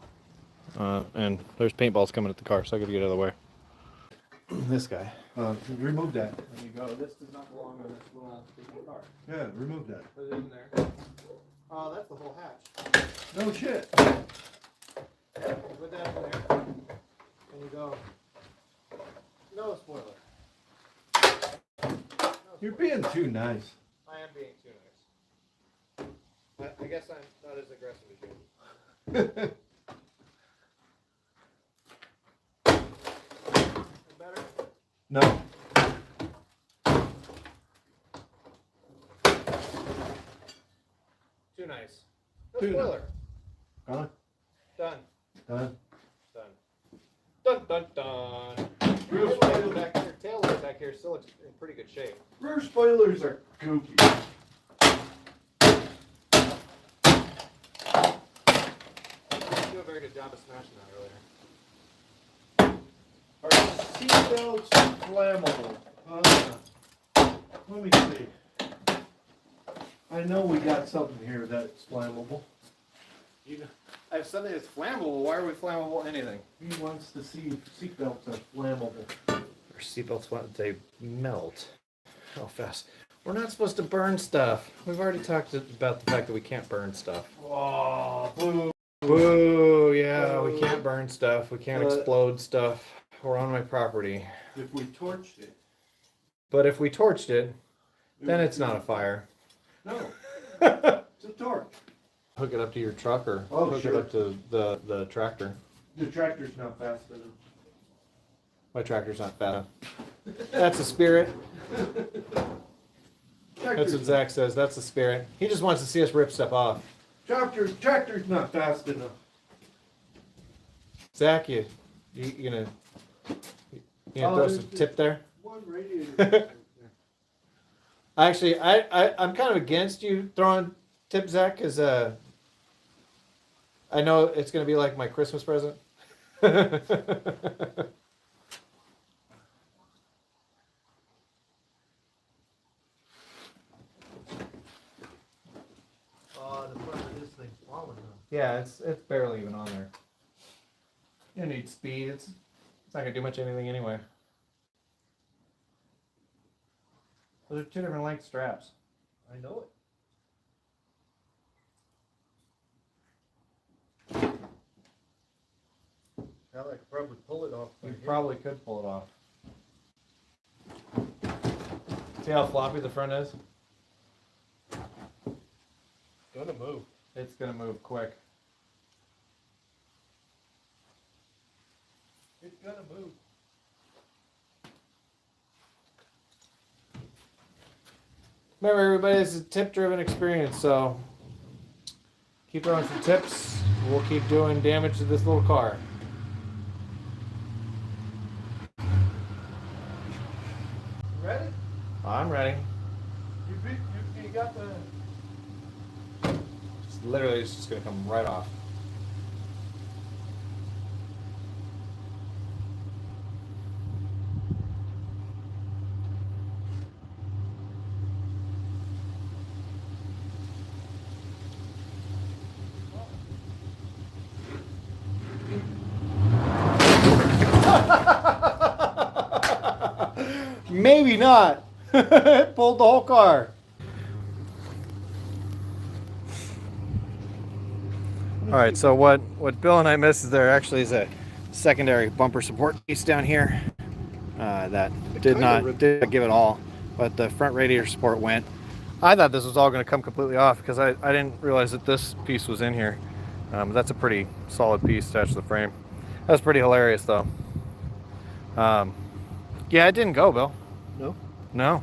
And there's paintballs coming at the car, so I gotta get out of the way. This guy. Remove that. There you go. This does not belong on this little car. Yeah, remove that. Put it in there. Oh, that's the whole hatch. No shit. Put that in there. And you go. No spoiler. You're being too nice. I am being too nice. I guess I'm not as aggressive as you. Better? No. Too nice. No Too spoiler. Huh? Done. Done. Done. Dun dun dun. Rear spoiler back here, tail light back here still looks in pretty good shape. Rear spoilers are goofy. You do a very good job of smashing that earlier. Are the seatbelts flammable? Let me see. I know we got something here that's flammable. I have something that's flammable. Why are we flammable anything? He wants to see if seatbelts are flammable. Our seatbelts, they melt. How fast? We're not supposed to burn stuff. We've already talked about the fact that we can't burn stuff. Oh, boo. Boo, yeah, we can't burn stuff. We can't explode stuff. We're on my property. If we torched it. But if we torched it, then it's not a fire. No. It's a torch. hook it up to your truck or Oh, hook sure. it up to the tractor. The tractor's not fast enough. My tractor's not fast. That's the spirit. That's what Zach says. That's the spirit. He just wants to see us rip stuff off. Tractor's not fast enough. Zach, you gonna throw some tip there? One radiator. Actually, I'm kind of against you throwing tip, Zach, because I know it's gonna be like my Christmas present. Oh, the front of this thing's falling now. Yeah, it's barely even on there. You don't need speed. It's not gonna do much anything anyway. Those are two different length straps. I know it. Now I could probably pull it off. You probably could pull it off. See how floppy the front is? Gonna move. It's gonna move quick. It's gonna move. Remember, everybody, this is a tip-driven experience, so keep throwing some tips. We'll keep doing damage to this little car. Ready? I'm ready. You got the. Literally, it's just gonna come right off. Maybe not. It pulled the whole car. All right, so what Bill and I missed is there actually is a secondary bumper support piece down here that did not give it all, but the front radiator support went. I thought this was all going to come completely off because I didn't realize that this piece was in here. That's a pretty solid piece attached to the frame. That's pretty hilarious though. Yeah, it didn't go, Bill. No. No.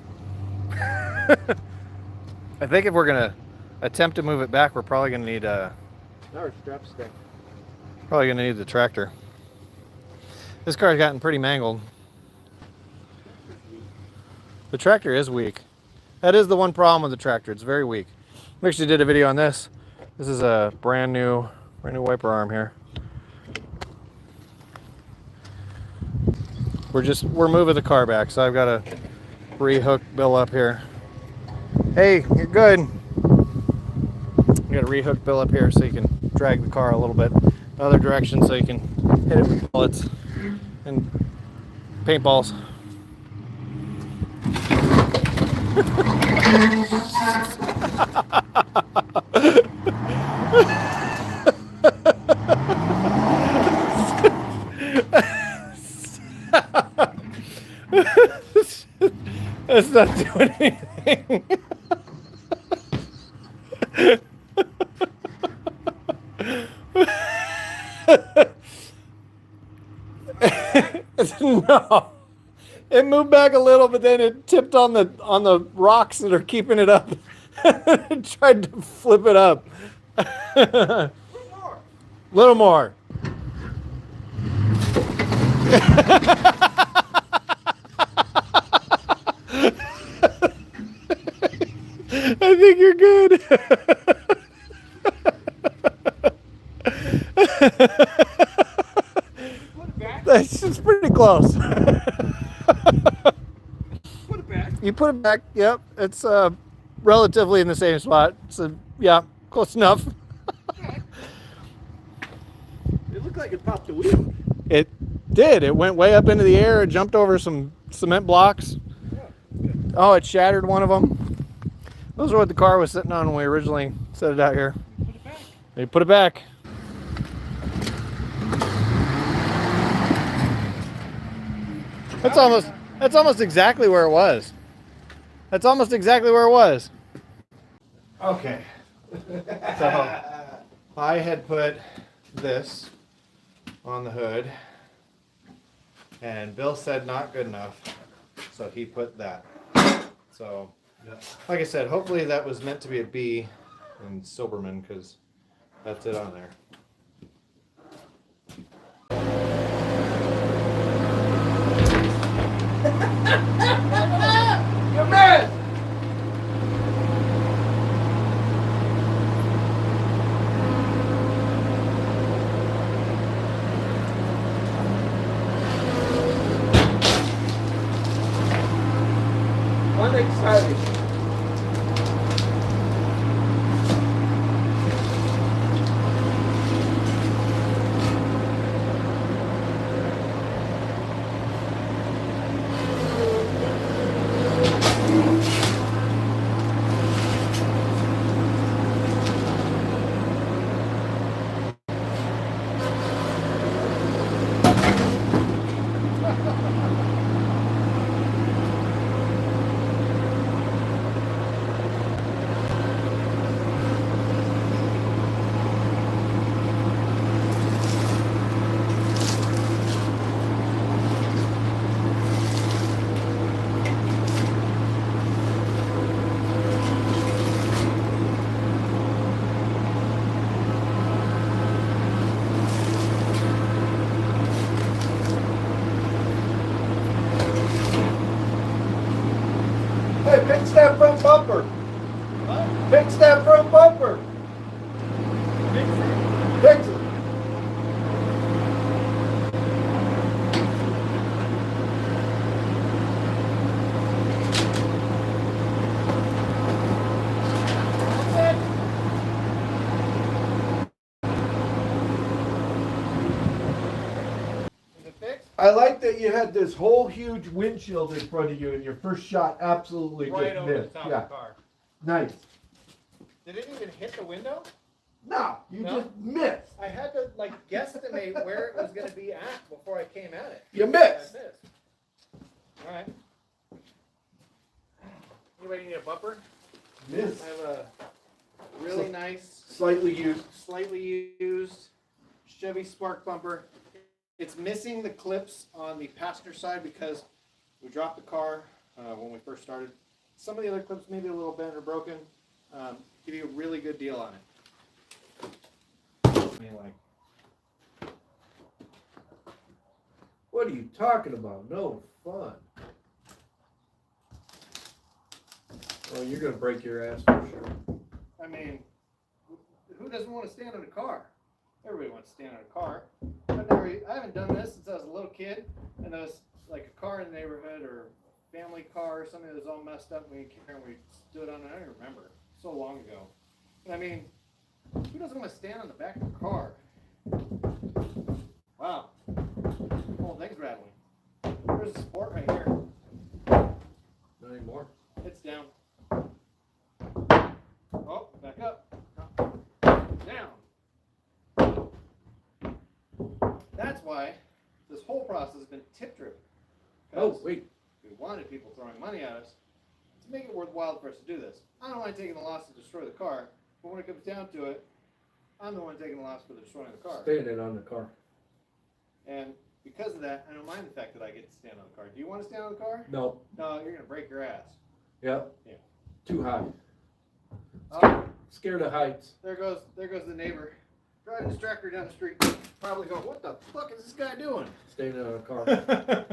I think if we're going to attempt to move it back, we're probably going to need Our strap stuck. probably going to need the tractor. This car's gotten pretty mangled. The tractor is weak. That is the one problem with the tractor. It's very weak. We actually did a video on this. This is a brand new wiper arm here. We're moving the car back, so I've got to re-hook Bill up here. Hey, you're good. You got to re-hook Bill up here so you can drag the car a little bit the other direction so you can hit it with bullets and paintballs. That's not doing anything. No, it moved back a little, but then it tipped on the rocks that are keeping it up. It tried to flip it up. Little more. I think you're good. That's just pretty close. Put it back. You put it back. Yep, it's relatively in the same spot. So yeah, close enough. It looked like it popped the wheel. It did. It went way up into the air. It jumped over some cement blocks. Oh, it shattered one of them. Those are what the car was sitting on when we originally set it out here. Put it back. They put it back. That's almost exactly where it was. That's almost exactly where it was. Okay. So I had put this on the hood, and Bill said not good enough, so he put that. So, Yeah. like I said, hopefully that was meant to be a B in Silberman, because that's it on there. You missed! Unexcited. Hey, fix that front bumper. What? Fix that front bumper. Fix it. Is it fixed? I like that you had this whole huge windshield in front of you and your first shot absolutely Right just over the missed. top Yeah, of the car. nice. Did it even hit the window? No, you No? just missed. I had to like guesstimate where it was going to be at before I came at it. You I missed. missed. All right. Anybody need a bumper? Missed. I have a really nice, Slightly used. slightly used Chevy Spark bumper. It's missing the clips on the passenger side because we dropped the car when we first started. Some of the other clips maybe a little bent or broken. Give you a really good deal on it. I mean, like, What are you talking about? No fun. Oh, you're gonna break your ass for sure. I mean, who doesn't want to stand in a car? Everybody wants to stand in a car. I haven't done this since I was a little kid, and there was like a car in the neighborhood or family car or something that was all messed up. And we stood on it. I don't even remember. So long ago. I mean, who doesn't want to stand on the back of a car? Wow. The whole thing's rattling. There's a sport right here. Not anymore. It's down. Oh, back up. Down. That's why this whole process has been tip driven. Oh, wait. We wanted people throwing money at us to make it worthwhile for us to do this. I don't mind taking the loss to destroy the car, but when it comes down to it, I'm the one taking the loss for destroying the car. Standing on the car. And because of that, I don't mind the fact that I get to stand on the car. Do you want to stand on the car? No. No, you're gonna break your ass. Yep. Yeah. Too high. Oh, Scared of heights. there goes the neighbor driving his tractor down the street. Probably going, what the fuck is this guy doing? Standing on a car.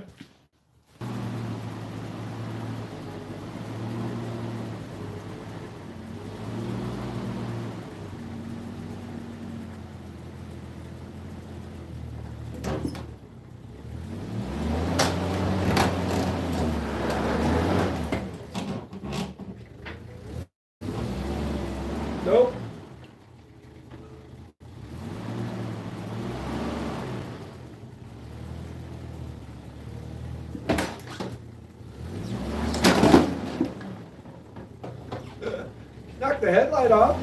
Nope. Knock the headlight off.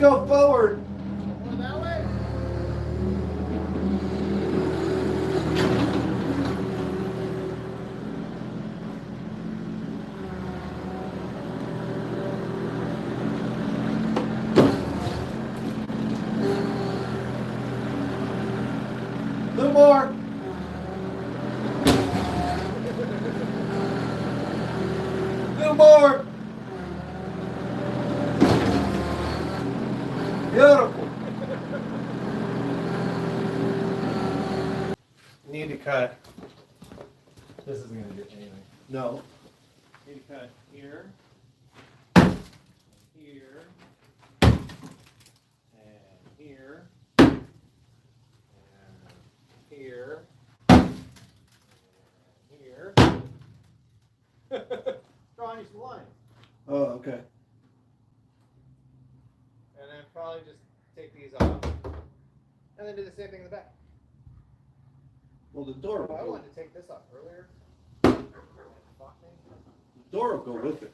go forward. Going that way? A little more. A little more. Beautiful. Need to cut. This isn't going to do anything. No. Need to cut here, here, and here, and here, and here. Drawing you some lines. Oh, okay. And then probably just take these off. And then do the same thing in the back. Well, the door Oh, I will go, wanted to take this off earlier. the door will go with it.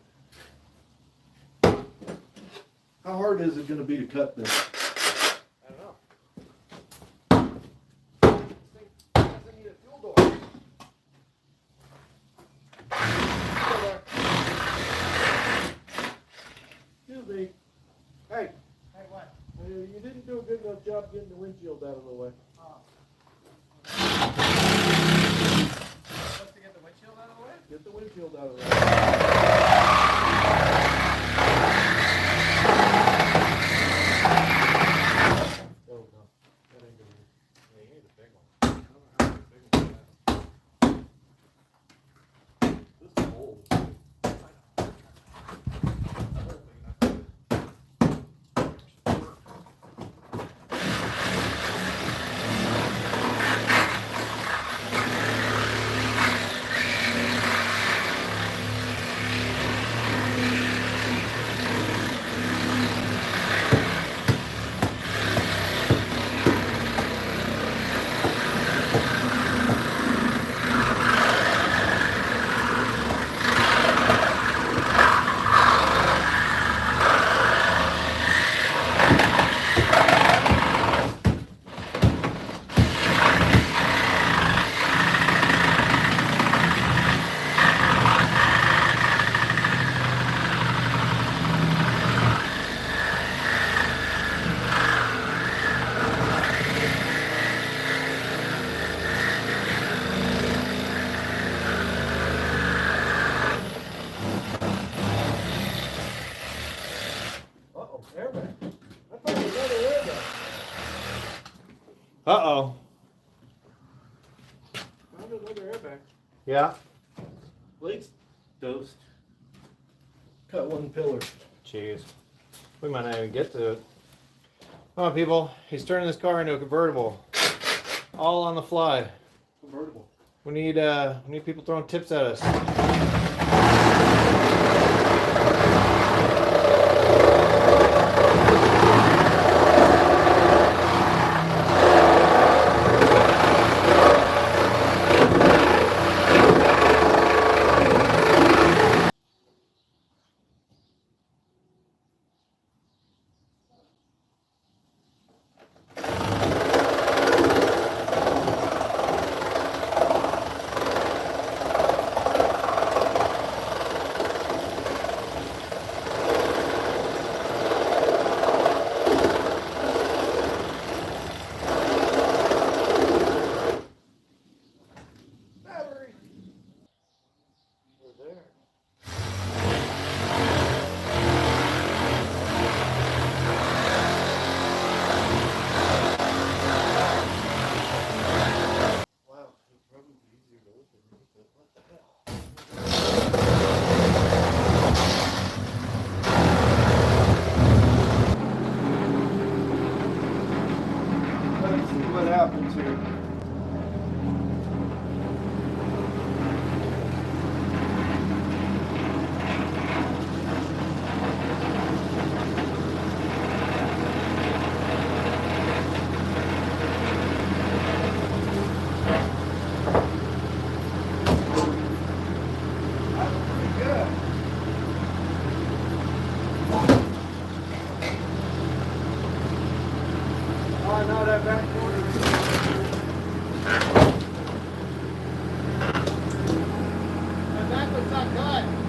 How hard is it going to be to cut this? I don't know. This thing doesn't need a fuel door. Fuel door. Excuse me. Hey, Hey, what? you didn't do a good enough job getting the windshield out of the way. Supposed to get the windshield out of the way? Get the windshield out of the way. Oh, no. That ain't gonna work. Yeah, you need a big one. I don't know how big one is that. This is old. Uh-oh, airbag. I thought it was another airbag. Uh-oh. Found another airbag. Yeah. Blake's toast. Cut one pillar. Jeez. We might not even get to it. Come on, people. He's turning this car into a convertible. All on the fly. Convertible. We need people throwing tips at us.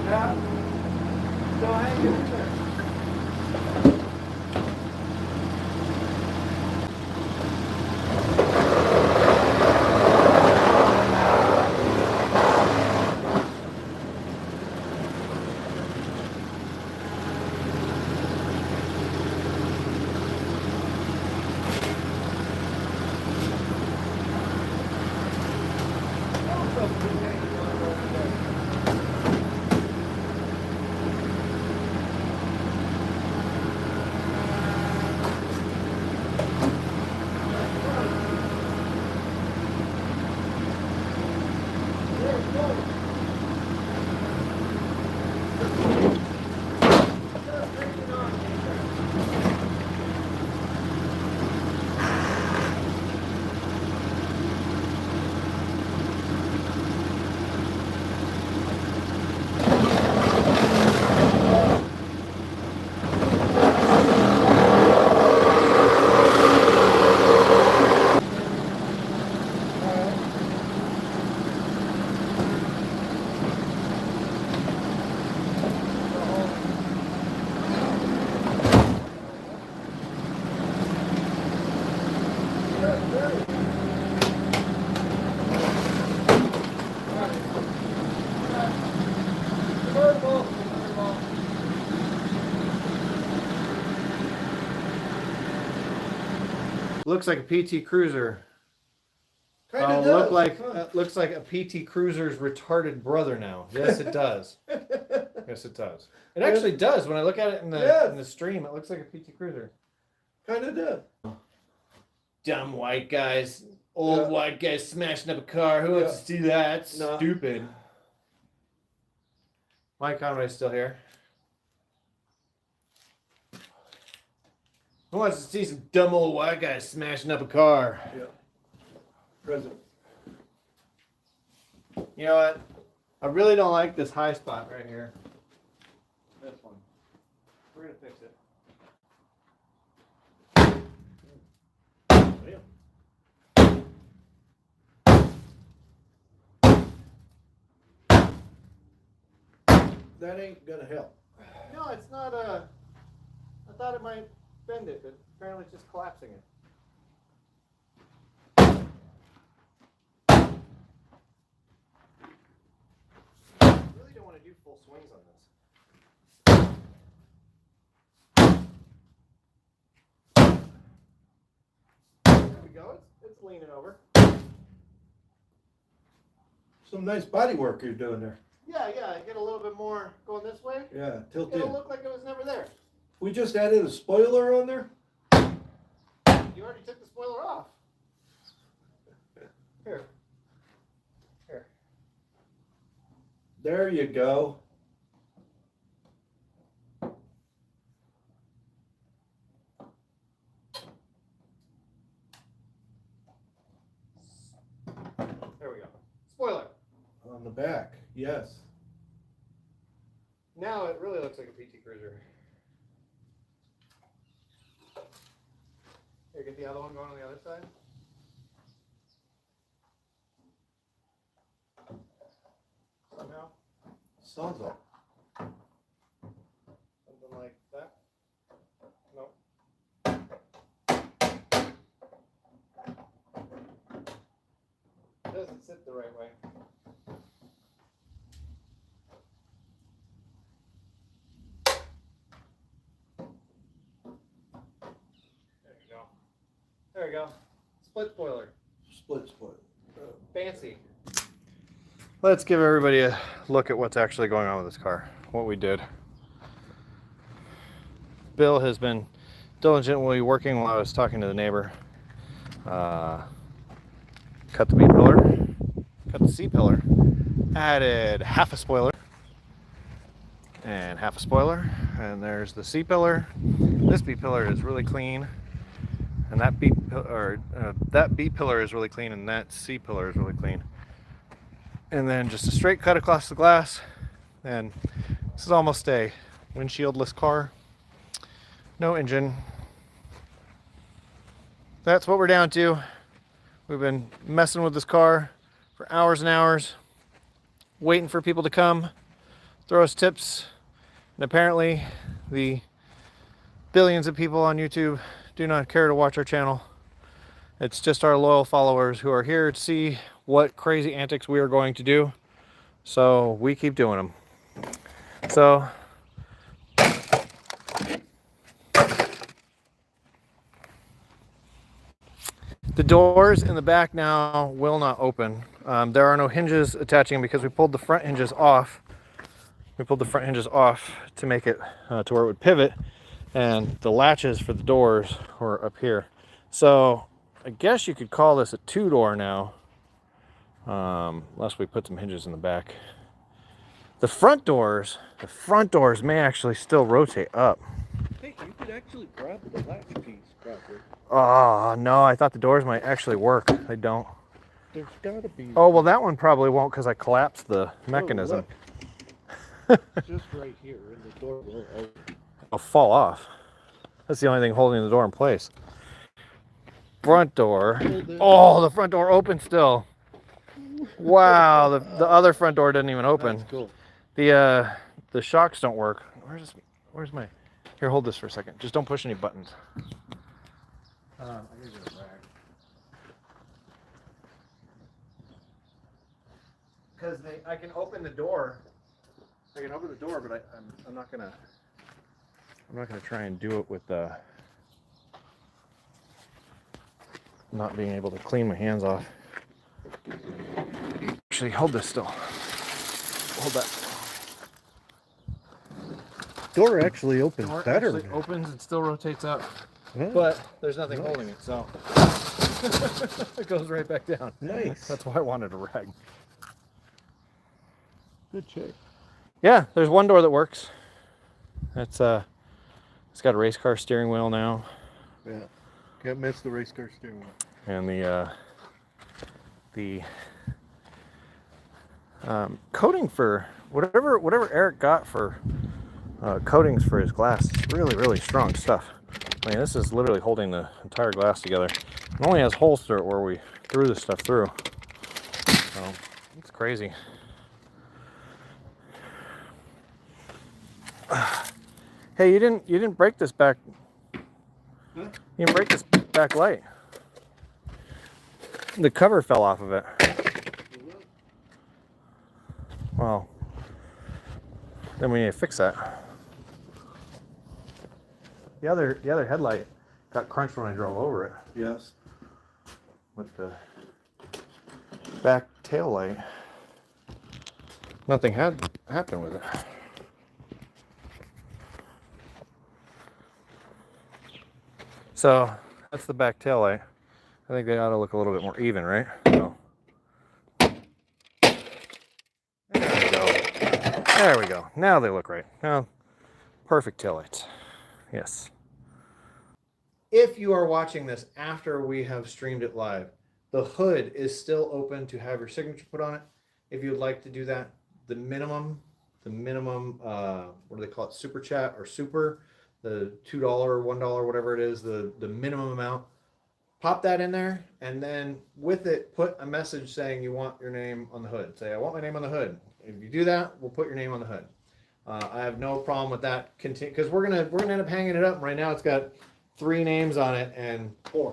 Yeah. No, hang it in there. Looks like a PT Cruiser. Kinda Oh, does. looks like a PT Cruiser's retarded brother now. Yes, it does. Yes, it does. It actually does. When I look at it in the stream, it looks like a PT Cruiser. Kinda does. Dumb white guys, old white guys smashing up a car. Who wants to see that? No. Stupid. Mike Conway's still here. Who wants to see some dumb old white guys smashing up a car? Yeah. Present. You know what? I really don't like this high spot right here. This one. We're gonna fix it. That ain't gonna help. No, it's not I thought it might bend it, but apparently it's just collapsing it. I really don't want to do full swings on this. There we go. It's leaning over. Some nice body work you're doing there. Yeah, get a little bit more going this way. Yeah, tilt in. It'll look like it was never there. We just added a spoiler on there. You already took the spoiler off. Here. There you go. There we go. Spoiler. On the back, yes. Now it really looks like a PT Cruiser. Here, get the other one going on the other side. Somehow. Sounds like. Something like that. Nope. It doesn't sit the right way. There we go. Split spoiler. Split. Fancy. Let's give everybody a look at what's actually going on with this car. What we did. Bill has been diligently working while I was talking to the neighbor. Cut the B pillar. Cut the C pillar. Added half a spoiler. And half a spoiler. And there's the C pillar. This B pillar is really clean. And that B pillar is really clean, and that C pillar is really clean. And then just a straight cut across the glass. And this is almost a windshieldless car. No engine. That's what we're down to. We've been messing with this car for hours and hours, waiting for people to come throw us tips. And apparently, the billions of people on YouTube do not care to watch our channel. It's just our loyal followers who are here to see what crazy antics we are going to do. So we keep doing them. So the doors in the back now will not open. There are no hinges attaching because we pulled the front hinges off. We pulled the front hinges off to make it to where it would pivot, and the latches for the doors were up here. So I guess you could call this a two-door now, unless we put some hinges in the back. The front doors may actually still rotate up. Hey, you could actually grab the latch piece properly. Oh, no, I thought the doors might actually work. They don't. There's gotta be. Oh, well, that one probably won't because I collapsed the mechanism. Just right here, and the door will open. It'll fall off. That's the only thing holding the door in place. Front door. Oh, the front door opens still. Wow, the other front door didn't even open. That's cool. The shocks don't work. Where's my? Here, hold this for a second. Just don't push any buttons. I need to get a rag. Because I can open the door. I can open the door, but I'm not gonna try and do it with not being able to clean my hands off. Actually, hold this still. Hold that. Door actually opens Door better. actually opens and still rotates up, Yeah. but there's nothing holding it, so it goes right back down. Nice. That's why I wanted a rag. Good check. Yeah, there's one door that works. It's got a race car steering wheel now, Yeah. Can't miss the race car steering wheel. and the coating for whatever Eric got for coatings for his glass is really strong stuff. I mean, this is literally holding the entire glass together. It only has holes through it where we threw this stuff through. So it's crazy. Hey, you didn't break this back. Huh? You didn't break this back light. The cover fell off of it. Well, then we need to fix that. The other headlight got crunched when I drove over it Yes. with the back tail light. Nothing had happened with it. So that's the back tail light. I think they ought to look a little bit more even, right? So. There we go. There we go. Now they look right. Now, perfect tail lights. Yes. If you are watching this after we have streamed it live, the hood is still open to have your signature put on it. If you'd like to do that, the minimum, what do they call it? Super chat or super, the $2, $1, whatever it is, the minimum amount. Pop that in there, and then with it, put a message saying you want your name on the hood. Say, I want my name on the hood. If you do that, we'll put your name on the hood. I have no problem with that. Continue, because we're gonna end up hanging it up. Right now, it's got 3 names on it, and 4.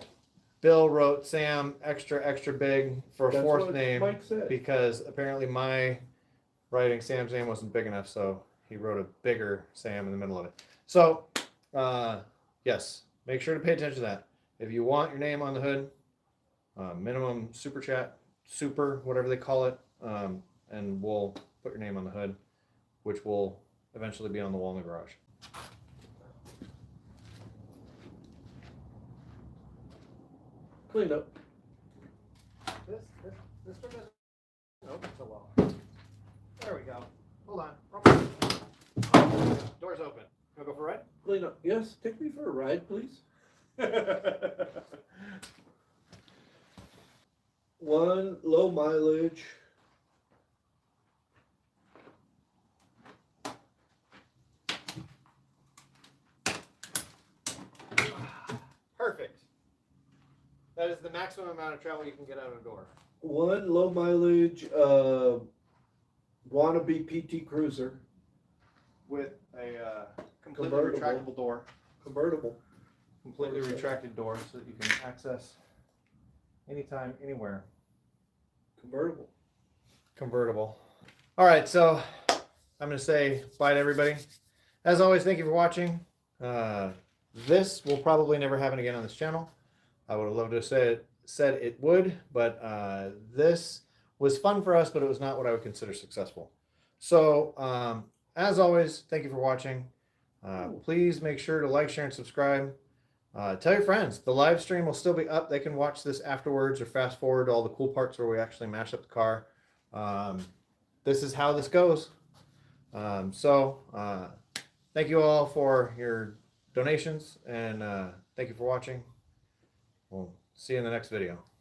Bill wrote Sam extra big for a That's 4th what name Mike said. because apparently my writing Sam's name wasn't big enough, so he wrote a bigger Sam in the middle of it. So, yes, make sure to pay attention to that. If you want your name on the hood, minimum super chat, super, whatever they call it, and we'll put your name on the hood, which will eventually be on the wall in the garage. Cleaned up. This one doesn't open so well. There we go. Hold on. Door's open. Wanna go for a ride? Clean up. Yes, take me for a ride, please. One low mileage. Perfect. That is the maximum amount of travel you can get out of a door. One low mileage wannabe PT Cruiser. with a completely Convertible. retractable door, Convertible. completely retracted door, so that you can access anytime, anywhere. Convertible. Convertible. All right, so I'm going to say bye to everybody. As always, thank you for watching. This will probably never happen again on this channel. I would have loved to have said it would, but this was fun for us, but it was not what I would consider successful. So, as always, thank you for watching. Please make sure to like, share, and subscribe. Tell your friends. The live stream will still be up. They can watch this afterwards or fast forward to all the cool parts where we actually mash up the car. This is how this goes. Thank you all for your donations, and thank you for watching. We'll see you in the next video.